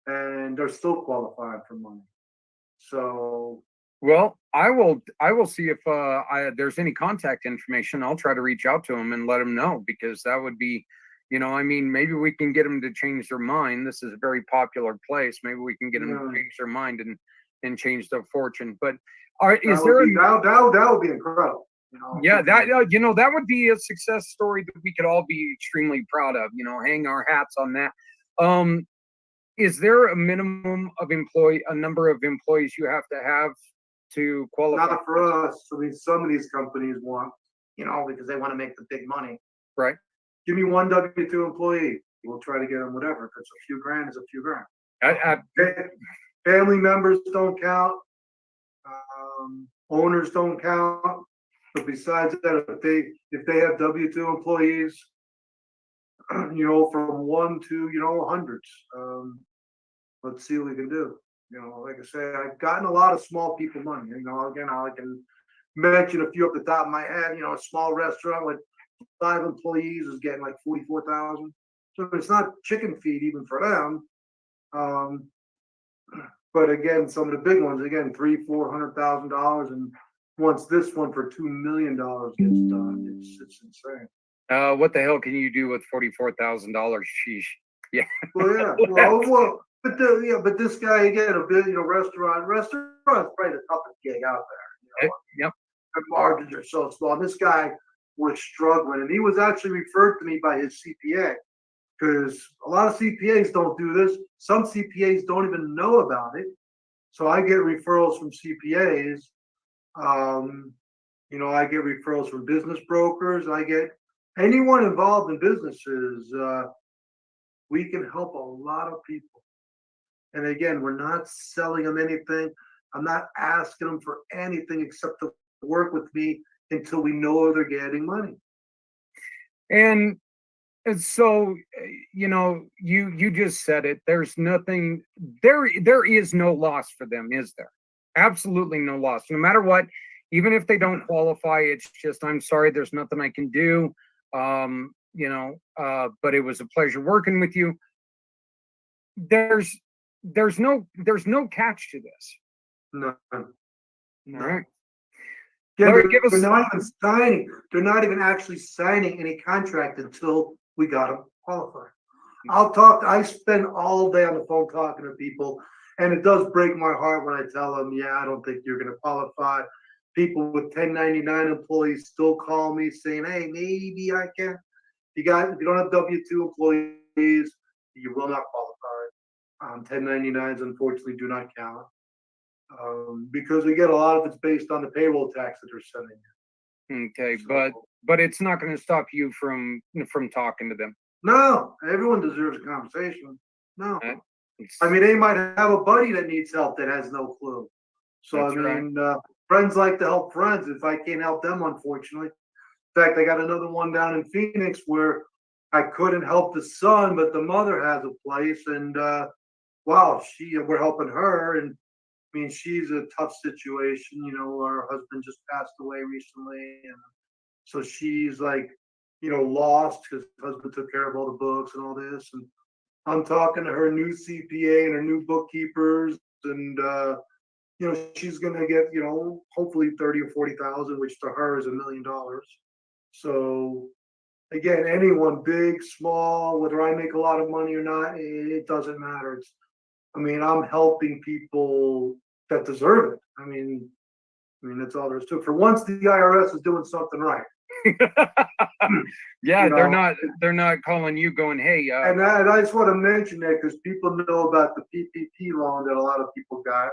and they're still qualified for money. So, well, I will see if there's any contact information. I'll try to reach out to them and let them know, because that would be, maybe we can get them to change their mind. This is a very popular place. Maybe we can get them to change their mind and change their fortune. But that would be incredible. Yeah, that would be a success story that we could all be extremely proud of. Hang our hats on that. Is there a minimum of a number of employees you have to have to qualify? Not for us. I mean, some of these companies want, because they want to make the big money. Right. Give me one W-2 employee. We'll try to get them whatever. If it's a few grand, it's a few grand. Family members don't count. Owners don't count. But besides that, if they have W-2 employees, from one to, hundreds. Let's see what we can do. Like I say, I've gotten a lot of small people money. Again, I can mention a few off the top of my head. A small restaurant with 5 employees is getting like 44,000. So it's not chicken feed even for them. Um, but again, some of the big ones, again, $300,000-400,000, and once this one for $2 million gets done, it's insane. What the hell can you do with $44,000? Sheesh. Yeah. Well, yeah. But this guy again, a big, restaurant's probably the toughest gig out there. Yep. The margins are so small. This guy was struggling, and he was actually referred to me by his CPA, because a lot of CPAs don't do this. Some CPAs don't even know about it. So I get referrals from CPAs. I get referrals from business brokers. I get anyone involved in businesses. We can help a lot of people. And again, we're not selling them anything. I'm not asking them for anything except to work with me until we know they're getting money. And so, you just said it. There's nothing, there is no loss for them, is there? Absolutely no loss. No matter what, even if they don't qualify, it's just, I'm sorry, there's nothing I can do. But it was a pleasure working with you. There's no catch to this. No. All right. Yeah, Larry, give us. they're not even signing. They're not even actually signing any contract until we got them qualified. I spend all day on the phone talking to people, and it does break my heart when I tell them, yeah, I don't think you're going to qualify. People with 1099 employees still call me saying, hey, maybe I can. If you don't have W-2 employees, you will not qualify. 1099s unfortunately do not count. Because again, a lot of it's based on the payroll tax that they're sending you. Okay, but it's not going to stop you from talking to them. No, everyone deserves a conversation. No, It's- I mean they might have a buddy that needs help that has no clue. So That's I mean, friends like to help friends. If I can't help them, unfortunately. In fact, I got another one down in Phoenix where I couldn't help the son, but the mother has a place, and wow, we're helping her, and I mean, she's a tough situation. Her husband just passed away recently, and so she's like, lost because her husband took care of all the books and all this. And I'm talking to her new CPA and her new bookkeepers, and she's gonna get, hopefully 30 or 40,000, which to her is $1 million. So again, anyone, big, small, whether I make a lot of money or not, it doesn't matter. I'm helping people that deserve it. I mean, that's all there is to it. For once, the IRS is doing something right. Yeah, they're not calling you going, hey. And I just want to mention that because people know about the PPP loan that a lot of people got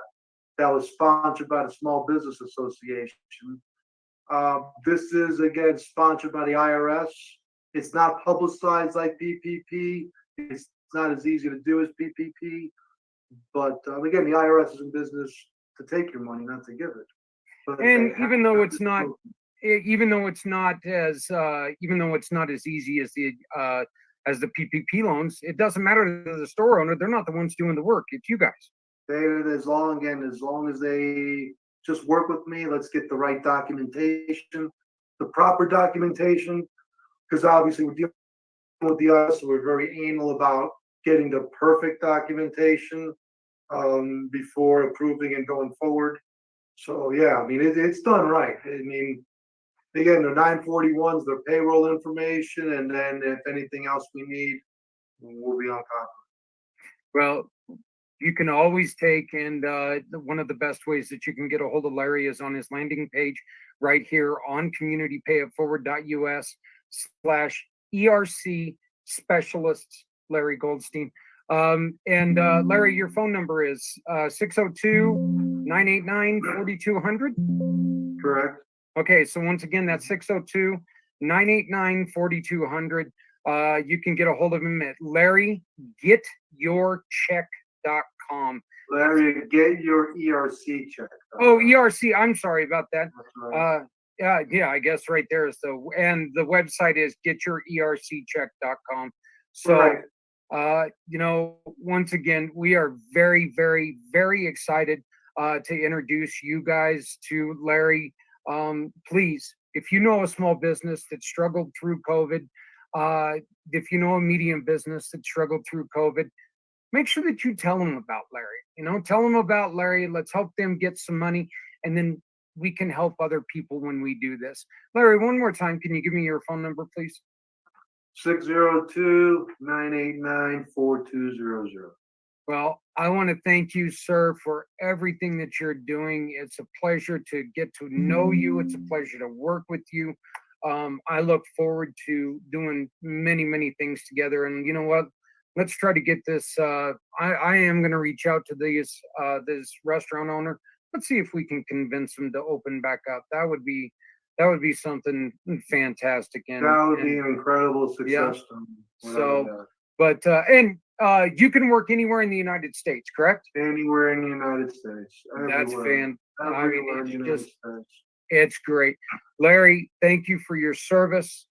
that was sponsored by the Small Business Association. This is, again, sponsored by the IRS. It's not publicized like PPP. It's not as easy to do as PPP. But again, the IRS is in business to take your money, not to give it. But and even though it's not as easy as the PPP loans, it doesn't matter to the store owner. They're not the ones doing the work. It's you guys. As long as they just work with me, let's get the right documentation, the proper documentation, because obviously we're dealing with the IRS, so we're very anal about getting the perfect documentation before approving and going forward. So yeah, it's done right. Again, they're 941s, their payroll information, and then if anything else we need, we'll be on top. Well, you can always take, and one of the best ways that you can get a hold of Larry is on his landing page right here on communitypayitforward.us/ERC specialists, Larry Goldstein. And Larry, your phone number is 602-989-4200. Correct. Okay, so once again, that's 602-989-4200. You can get a hold of him at LarryGetYourCheck.com. Larry, get your ERC check. Oh, ERC. I'm sorry about that. That's right. Yeah, I guess right there is and the website is getyourerccheck.com. So, Right. once again, we are very, very, very excited to introduce you guys to Larry. Please, if you know a small business that struggled through COVID, uh, if you know a medium business that struggled through COVID, make sure that you tell them about Larry. Tell them about Larry. Let's help them get some money, and then we can help other people when we do this. Larry, one more time, can you give me your phone number, please? 602-989-4200. Well, I want to thank you, sir, for everything that you're doing. It's a pleasure to get to know you. It's a pleasure to work with you. I look forward to doing many, many things together. And you know what? Let's try to get this. I am going to reach out to this restaurant owner. Let's see if we can convince him to open back up. That would be something fantastic. That would be an incredible success story. So, but you can work anywhere in the United States, correct? Anywhere in the United States. That's Everywhere. Everywhere in the United just States. it's great. Larry, thank you for your service.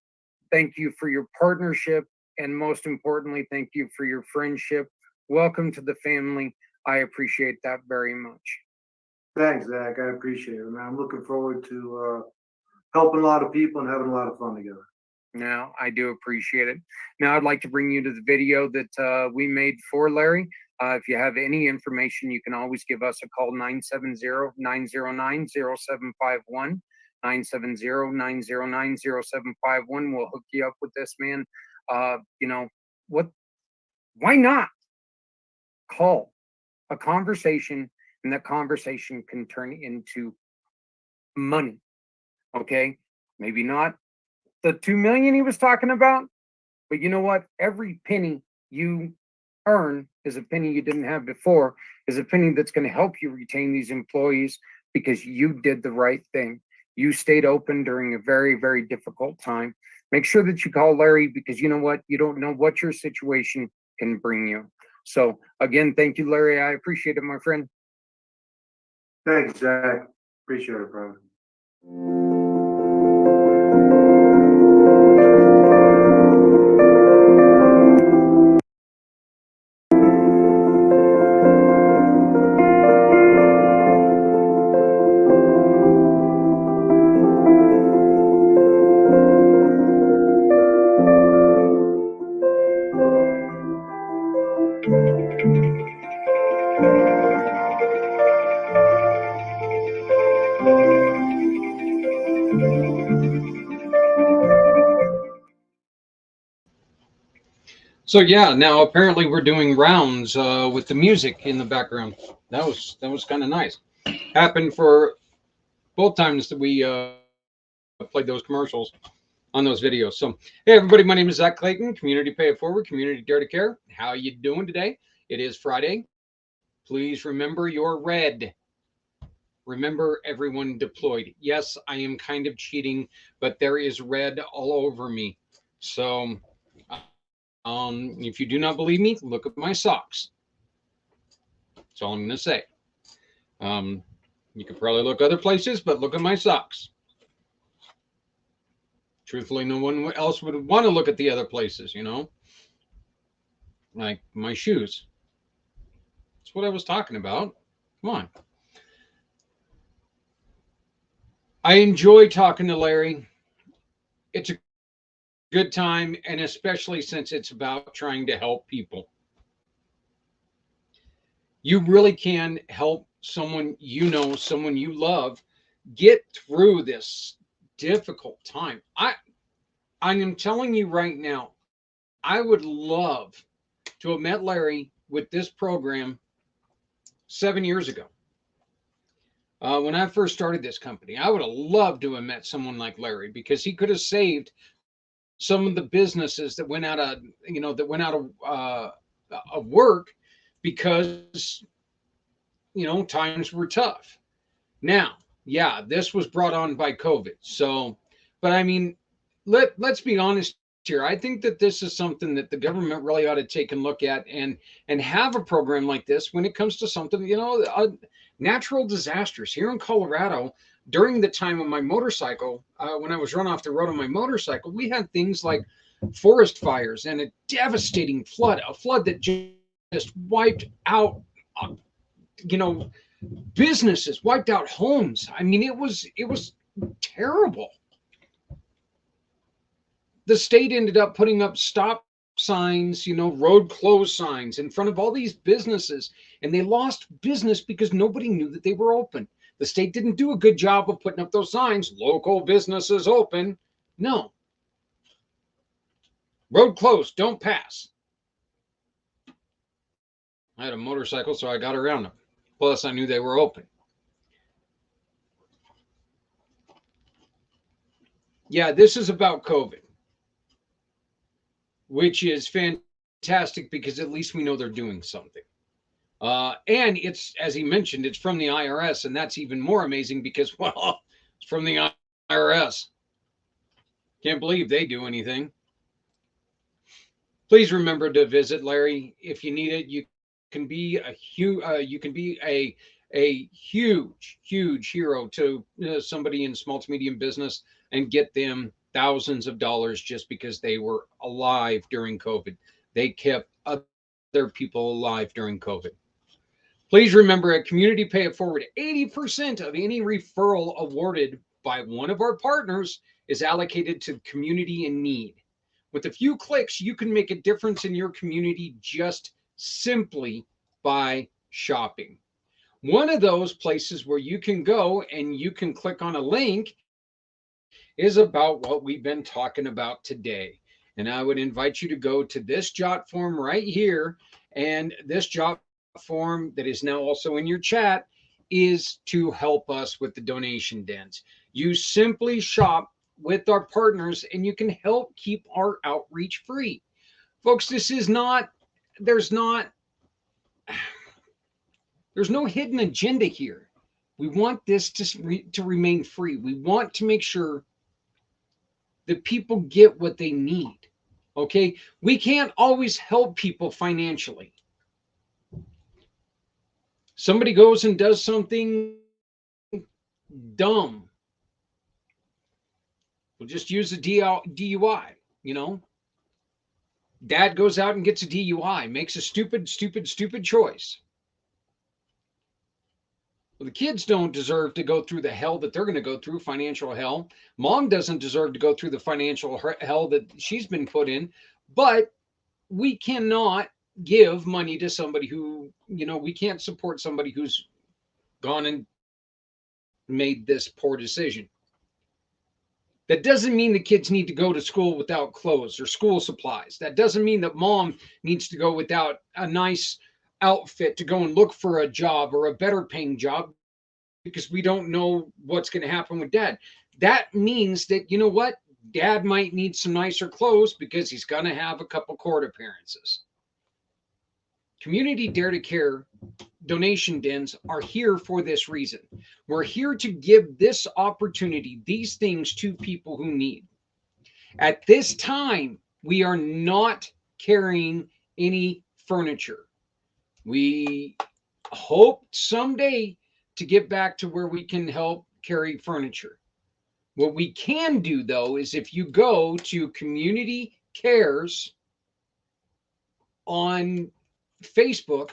Thank you for your partnership. And most importantly, thank you for your friendship. Welcome to the family. I appreciate that very much. Thanks, Zach. I appreciate it, man. I'm looking forward to helping a lot of people and having a lot of fun together. Now, I do appreciate it. Now, I'd like to bring you to the video that we made for Larry. If you have any information, you can always give us a call, 970-909-0751. 970-909-0751. We'll hook you up with this man. What? Why not call a conversation, and that conversation can turn into money? Okay, maybe not the 2 million he was talking about, but you know what? Every penny you earn is a penny you didn't have before, is a penny that's going to help you retain these employees because you did the right thing. You stayed open during a very, very difficult time. Make sure that you call Larry because you know what? You don't know what your situation can bring you. So again, thank you, Larry. I appreciate it, my friend. Thanks, Zach. Appreciate it, brother. So yeah, now apparently we're doing rounds with the music in the background. That was kind of nice. Happened for both times that we played those commercials on those videos. So hey everybody, my name is Zach Clayton, Community Pay It Forward, Community Dare to Care. How you doing today? It is Friday. Please remember your red. Remember everyone deployed. Yes, I am kind of cheating, but there is red all over me. So if you do not believe me, look at my socks. That's all I'm going to say. Um, you could probably look other places, but look at my socks. Truthfully, no one else would want to look at the other places, like my shoes. That's what I was talking about. Come on. I enjoy talking to Larry. It's a good time, and especially since it's about trying to help people. You really can help someone you love get through this difficult time. I am telling you right now, I would love to have met Larry with this program 7 years ago. When I first started this company, I would have loved to have met someone like Larry because he could have saved some of the businesses that went out of, of work because times were tough. Now, yeah, this was brought on by COVID. So, but I mean, let's be honest here. I think that this is something that the government really ought to take and look at and have a program like this when it comes to something, natural disasters here in Colorado. During the time of my motorcycle, when I was run off the road on my motorcycle, we had things like forest fires and a devastating flood, a flood that just wiped out, uh, you know, businesses, wiped out homes. I mean, it was terrible. The state ended up putting up stop signs, road closed signs in front of all these businesses, and they lost business because nobody knew that they were open. The state didn't do a good job of putting up those signs, local businesses open. No, road closed, don't pass. I had a motorcycle, so I got around them. Plus, I knew they were open. Yeah, this is about COVID, which is fantastic because at least we know they're doing something. And it's, as he mentioned, it's from the IRS, and that's even more amazing because, well, it's from the IRS. Can't believe they do anything. Please remember to visit Larry if you need it. You can be a huge hero to somebody in small to medium business and get them thousands of dollars just because they were alive during COVID. They kept other people alive during COVID. Please remember at Community Pay It Forward, 80% of any referral awarded by one of our partners is allocated to community in need. With a few clicks, you can make a difference in your community just simply by shopping. One of those places where you can go and you can click on a link is about what we've been talking about today. And I would invite you to go to this jot form right here. And this jot form that is now also in your chat is to help us with the donation dens. You simply shop with our partners and you can help keep our outreach free. Folks, this is not, there's not, there's no hidden agenda here. We want this to remain free. We want to make sure that people get what they need. Okay? We can't always help people financially. Somebody goes and does something dumb. We'll just use a DUI, Dad goes out and gets a DUI, makes a stupid choice. Well, the kids don't deserve to go through the hell that they're going to go through, financial hell. Mom doesn't deserve to go through the financial hell that she's been put in. But we cannot give money to somebody who, we can't support somebody who's gone and made this poor decision. That doesn't mean the kids need to go to school without clothes or school supplies. That doesn't mean that mom needs to go without a nice outfit to go and look for a job or a better paying job because we don't know what's going to happen with dad. That means that, you know what? Dad might need some nicer clothes because he's going to have a couple court appearances. Community Dare to Care donation dens are here for this reason. We're here to give this opportunity, these things to people who need. At this time, we are not carrying any furniture. We hope someday to get back to where we can help carry furniture. What we can do, though, is if you go to Community Cares on Facebook,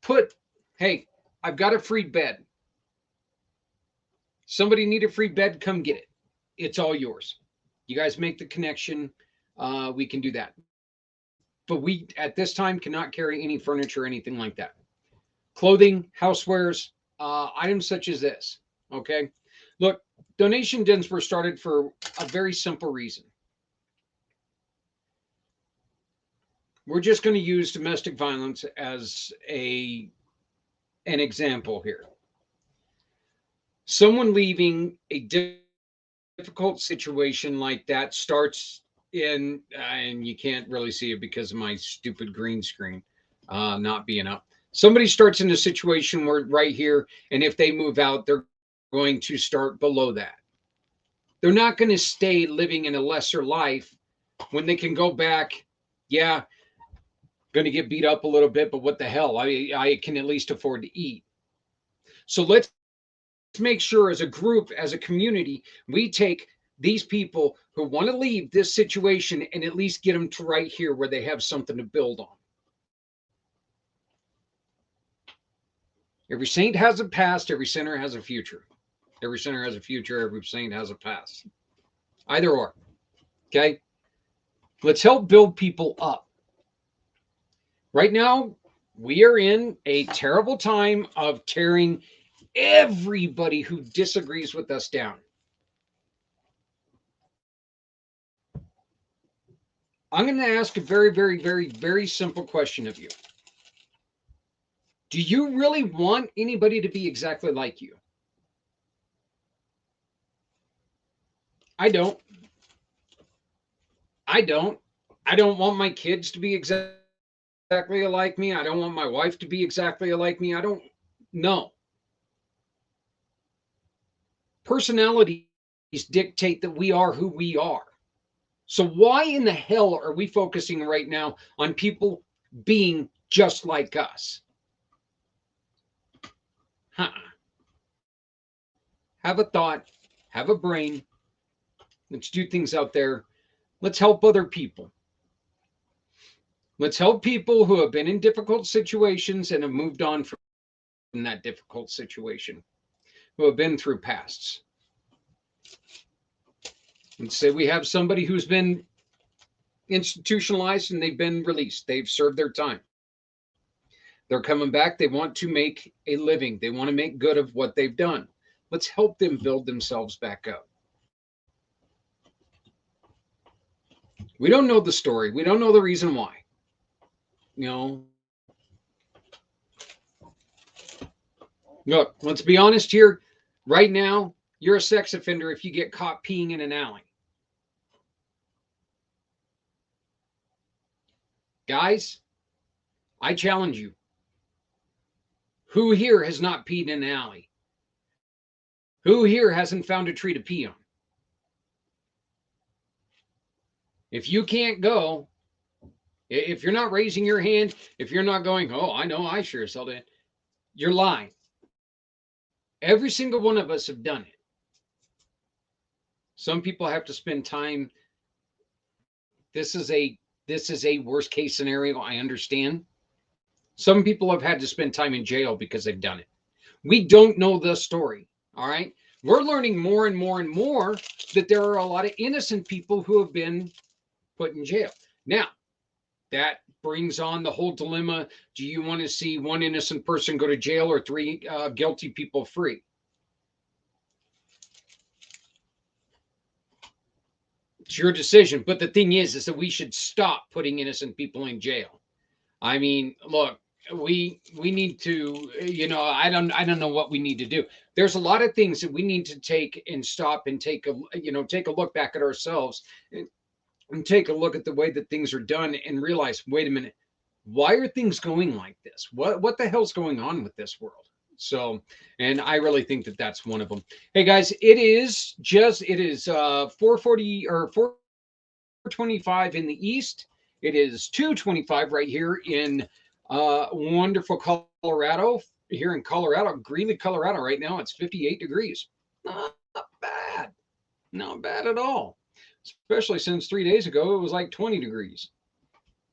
put, hey, I've got a free bed. Somebody need a free bed, come get it. It's all yours. You guys make the connection. We can do that. But we, at this time, cannot carry any furniture or anything like that. Clothing, housewares, items such as this. Okay. Look, donation dens were started for a very simple reason. We're just going to use domestic violence as an example here. Someone leaving a difficult situation like that starts in, and you can't really see it because of my stupid green screen not being up. Somebody starts in a situation where right here, and if they move out, they're going to start below that. They're not going to stay living in a lesser life when they can go back. Yeah, going to get beat up a little bit, but what the hell? I can at least afford to eat. So let's make sure as a group, as a community, we take these people who want to leave this situation and at least get them to right here where they have something to build on. Every saint has a past, every sinner has a future. Every sinner has a future, every saint has a past. Either or. Okay? Let's help build people up. Right now, we are in a terrible time of tearing everybody who disagrees with us down. I'm going to ask a very, very, very, very simple question of you. Do you really want anybody to be exactly like you? I don't. I don't. I don't want my kids to be exactly like me. I don't want my wife to be exactly like me. I don't know. Personalities dictate that we are who we are. So why in the hell are we focusing right now on people being just like us? Have a thought, have a brain. Let's do things out there. Let's help other people. Let's help people who have been in difficult situations and have moved on from that difficult situation, who have been through pasts. Let's say we have somebody who's been institutionalized and they've been released. They've served their time. They're coming back. They want to make a living. They want to make good of what they've done. Let's help them build themselves back up. We don't know the story. We don't know the reason why. You know, look, let's be honest here. Right now, you're a sex offender if you get caught peeing in an alley. Guys, I challenge you. Who here has not peed in an alley? Who here hasn't found a tree to pee on? If you can't go, if you're not raising your hand, if you're not going, oh, I know, I sure as hell did, you're lying. Every single one of us have done it. Some people have to spend time. This is a worst case scenario, I understand. Some people have had to spend time in jail because they've done it. We don't know the story, all right? We're learning more and more and more that there are a lot of innocent people who have been put in jail. Now, that brings on the whole dilemma. Do you want to see one innocent person go to jail or three guilty people free? It's your decision. But the thing is that we should stop putting innocent people in jail. I mean, look, we need to, I don't know what we need to do. There's a lot of things that we need to take and stop and take a look back at ourselves and take a look at the way that things are done and realize, wait a minute, why are things going like this? What the hell's going on with this world? So, and I really think that that's one of them. Hey guys, it is 4:40 or 4:25 in the East. It is 2:25 right here in wonderful Colorado. Here in Colorado, Greeley, Colorado right now, it's 58 degrees. Not bad. Not bad at all. Especially since 3 days ago, it was like 20 degrees.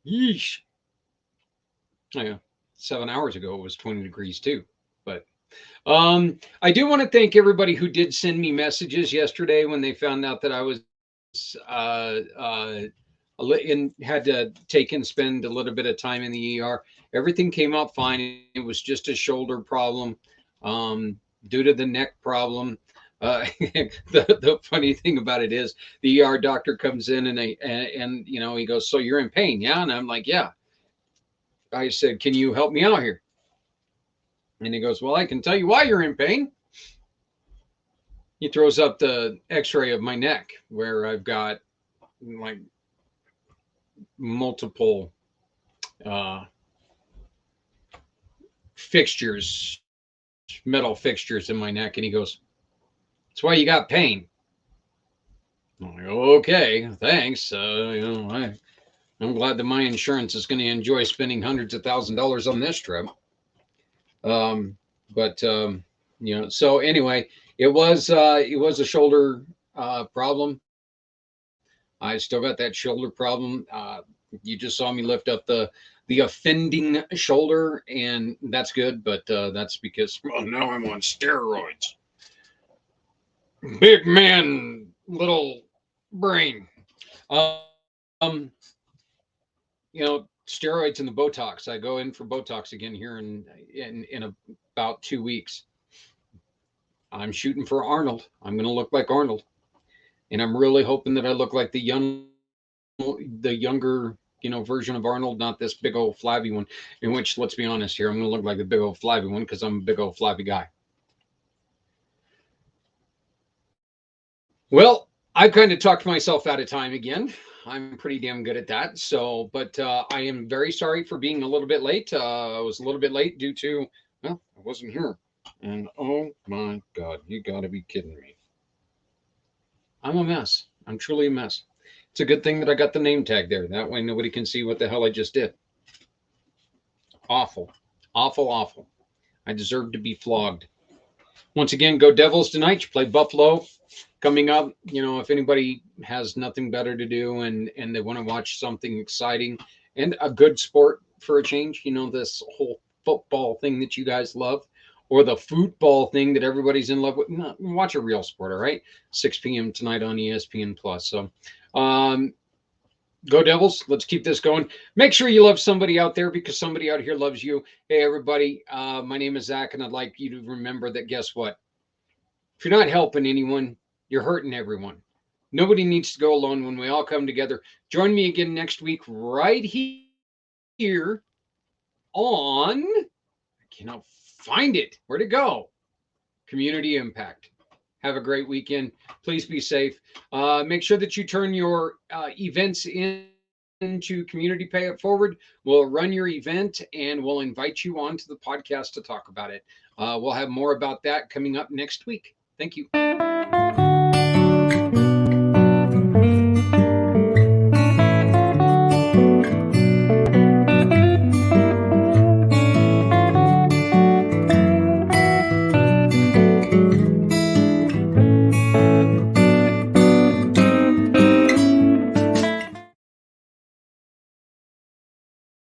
Yeesh. Yeah, 7 hours ago, it was 20 degrees too. But I do want to thank everybody who did send me messages yesterday when they found out that I was had to take and spend a little bit of time in the ER. Everything came out fine. It was just a shoulder problem due to the neck problem. The funny thing about it is the ER doctor comes in and he goes, so you're in pain, yeah? And I'm like, yeah. I said, can you help me out here? And he goes, well, I can tell you why you're in pain. He throws up the x-ray of my neck where I've got like multiple fixtures, metal fixtures in my neck. And he goes, that's why you got pain. I'm like, okay, thanks. I'm glad that my insurance is going to enjoy spending hundreds of $1,000s on this trip. So anyway, it was a shoulder problem. I still got that shoulder problem. You just saw me lift up the offending shoulder, and that's good. But that's because well, now I'm on steroids. Big man, little brain. Um, steroids and the Botox. I go in for Botox again here in about 2 weeks. I'm shooting for Arnold. I'm going to look like Arnold, and I'm really hoping that I look like the younger, version of Arnold, not this big old flabby one. In which, let's be honest here, I'm going to look like the big old flabby one because I'm a big old flabby guy. Well, I've kind of talked myself out of time again. I'm pretty damn good at that. So, but I am very sorry for being a little bit late. I was a little bit late due to, well, I wasn't here. And oh my God, you got to be kidding me. I'm a mess. I'm truly a mess. It's a good thing that I got the name tag there. That way nobody can see what the hell I just did. Awful. Awful, awful. I deserve to be flogged. Once again, go Devils tonight. You play Buffalo coming up. If anybody has nothing better to do and they want to watch something exciting and a good sport for a change, this whole football thing that you guys love, or the football thing that everybody's in love with, no, watch a real sport, all right? 6 p.m. tonight on ESPN Plus. So go Devils. Let's keep this going. Make sure you love somebody out there because somebody out here loves you. Hey, everybody. My name is Zach, and I'd like you to remember that guess what? If you're not helping anyone, you're hurting everyone. Nobody needs to go alone when we all come together. Join me again next week right here on, I cannot find it. Where'd it go? Community Impact. Have a great weekend. Please be safe. Make sure that you turn your events into Community Pay It Forward. We'll run your event and we'll invite you onto the podcast to talk about it. We'll have more about that coming up next week. Thank you.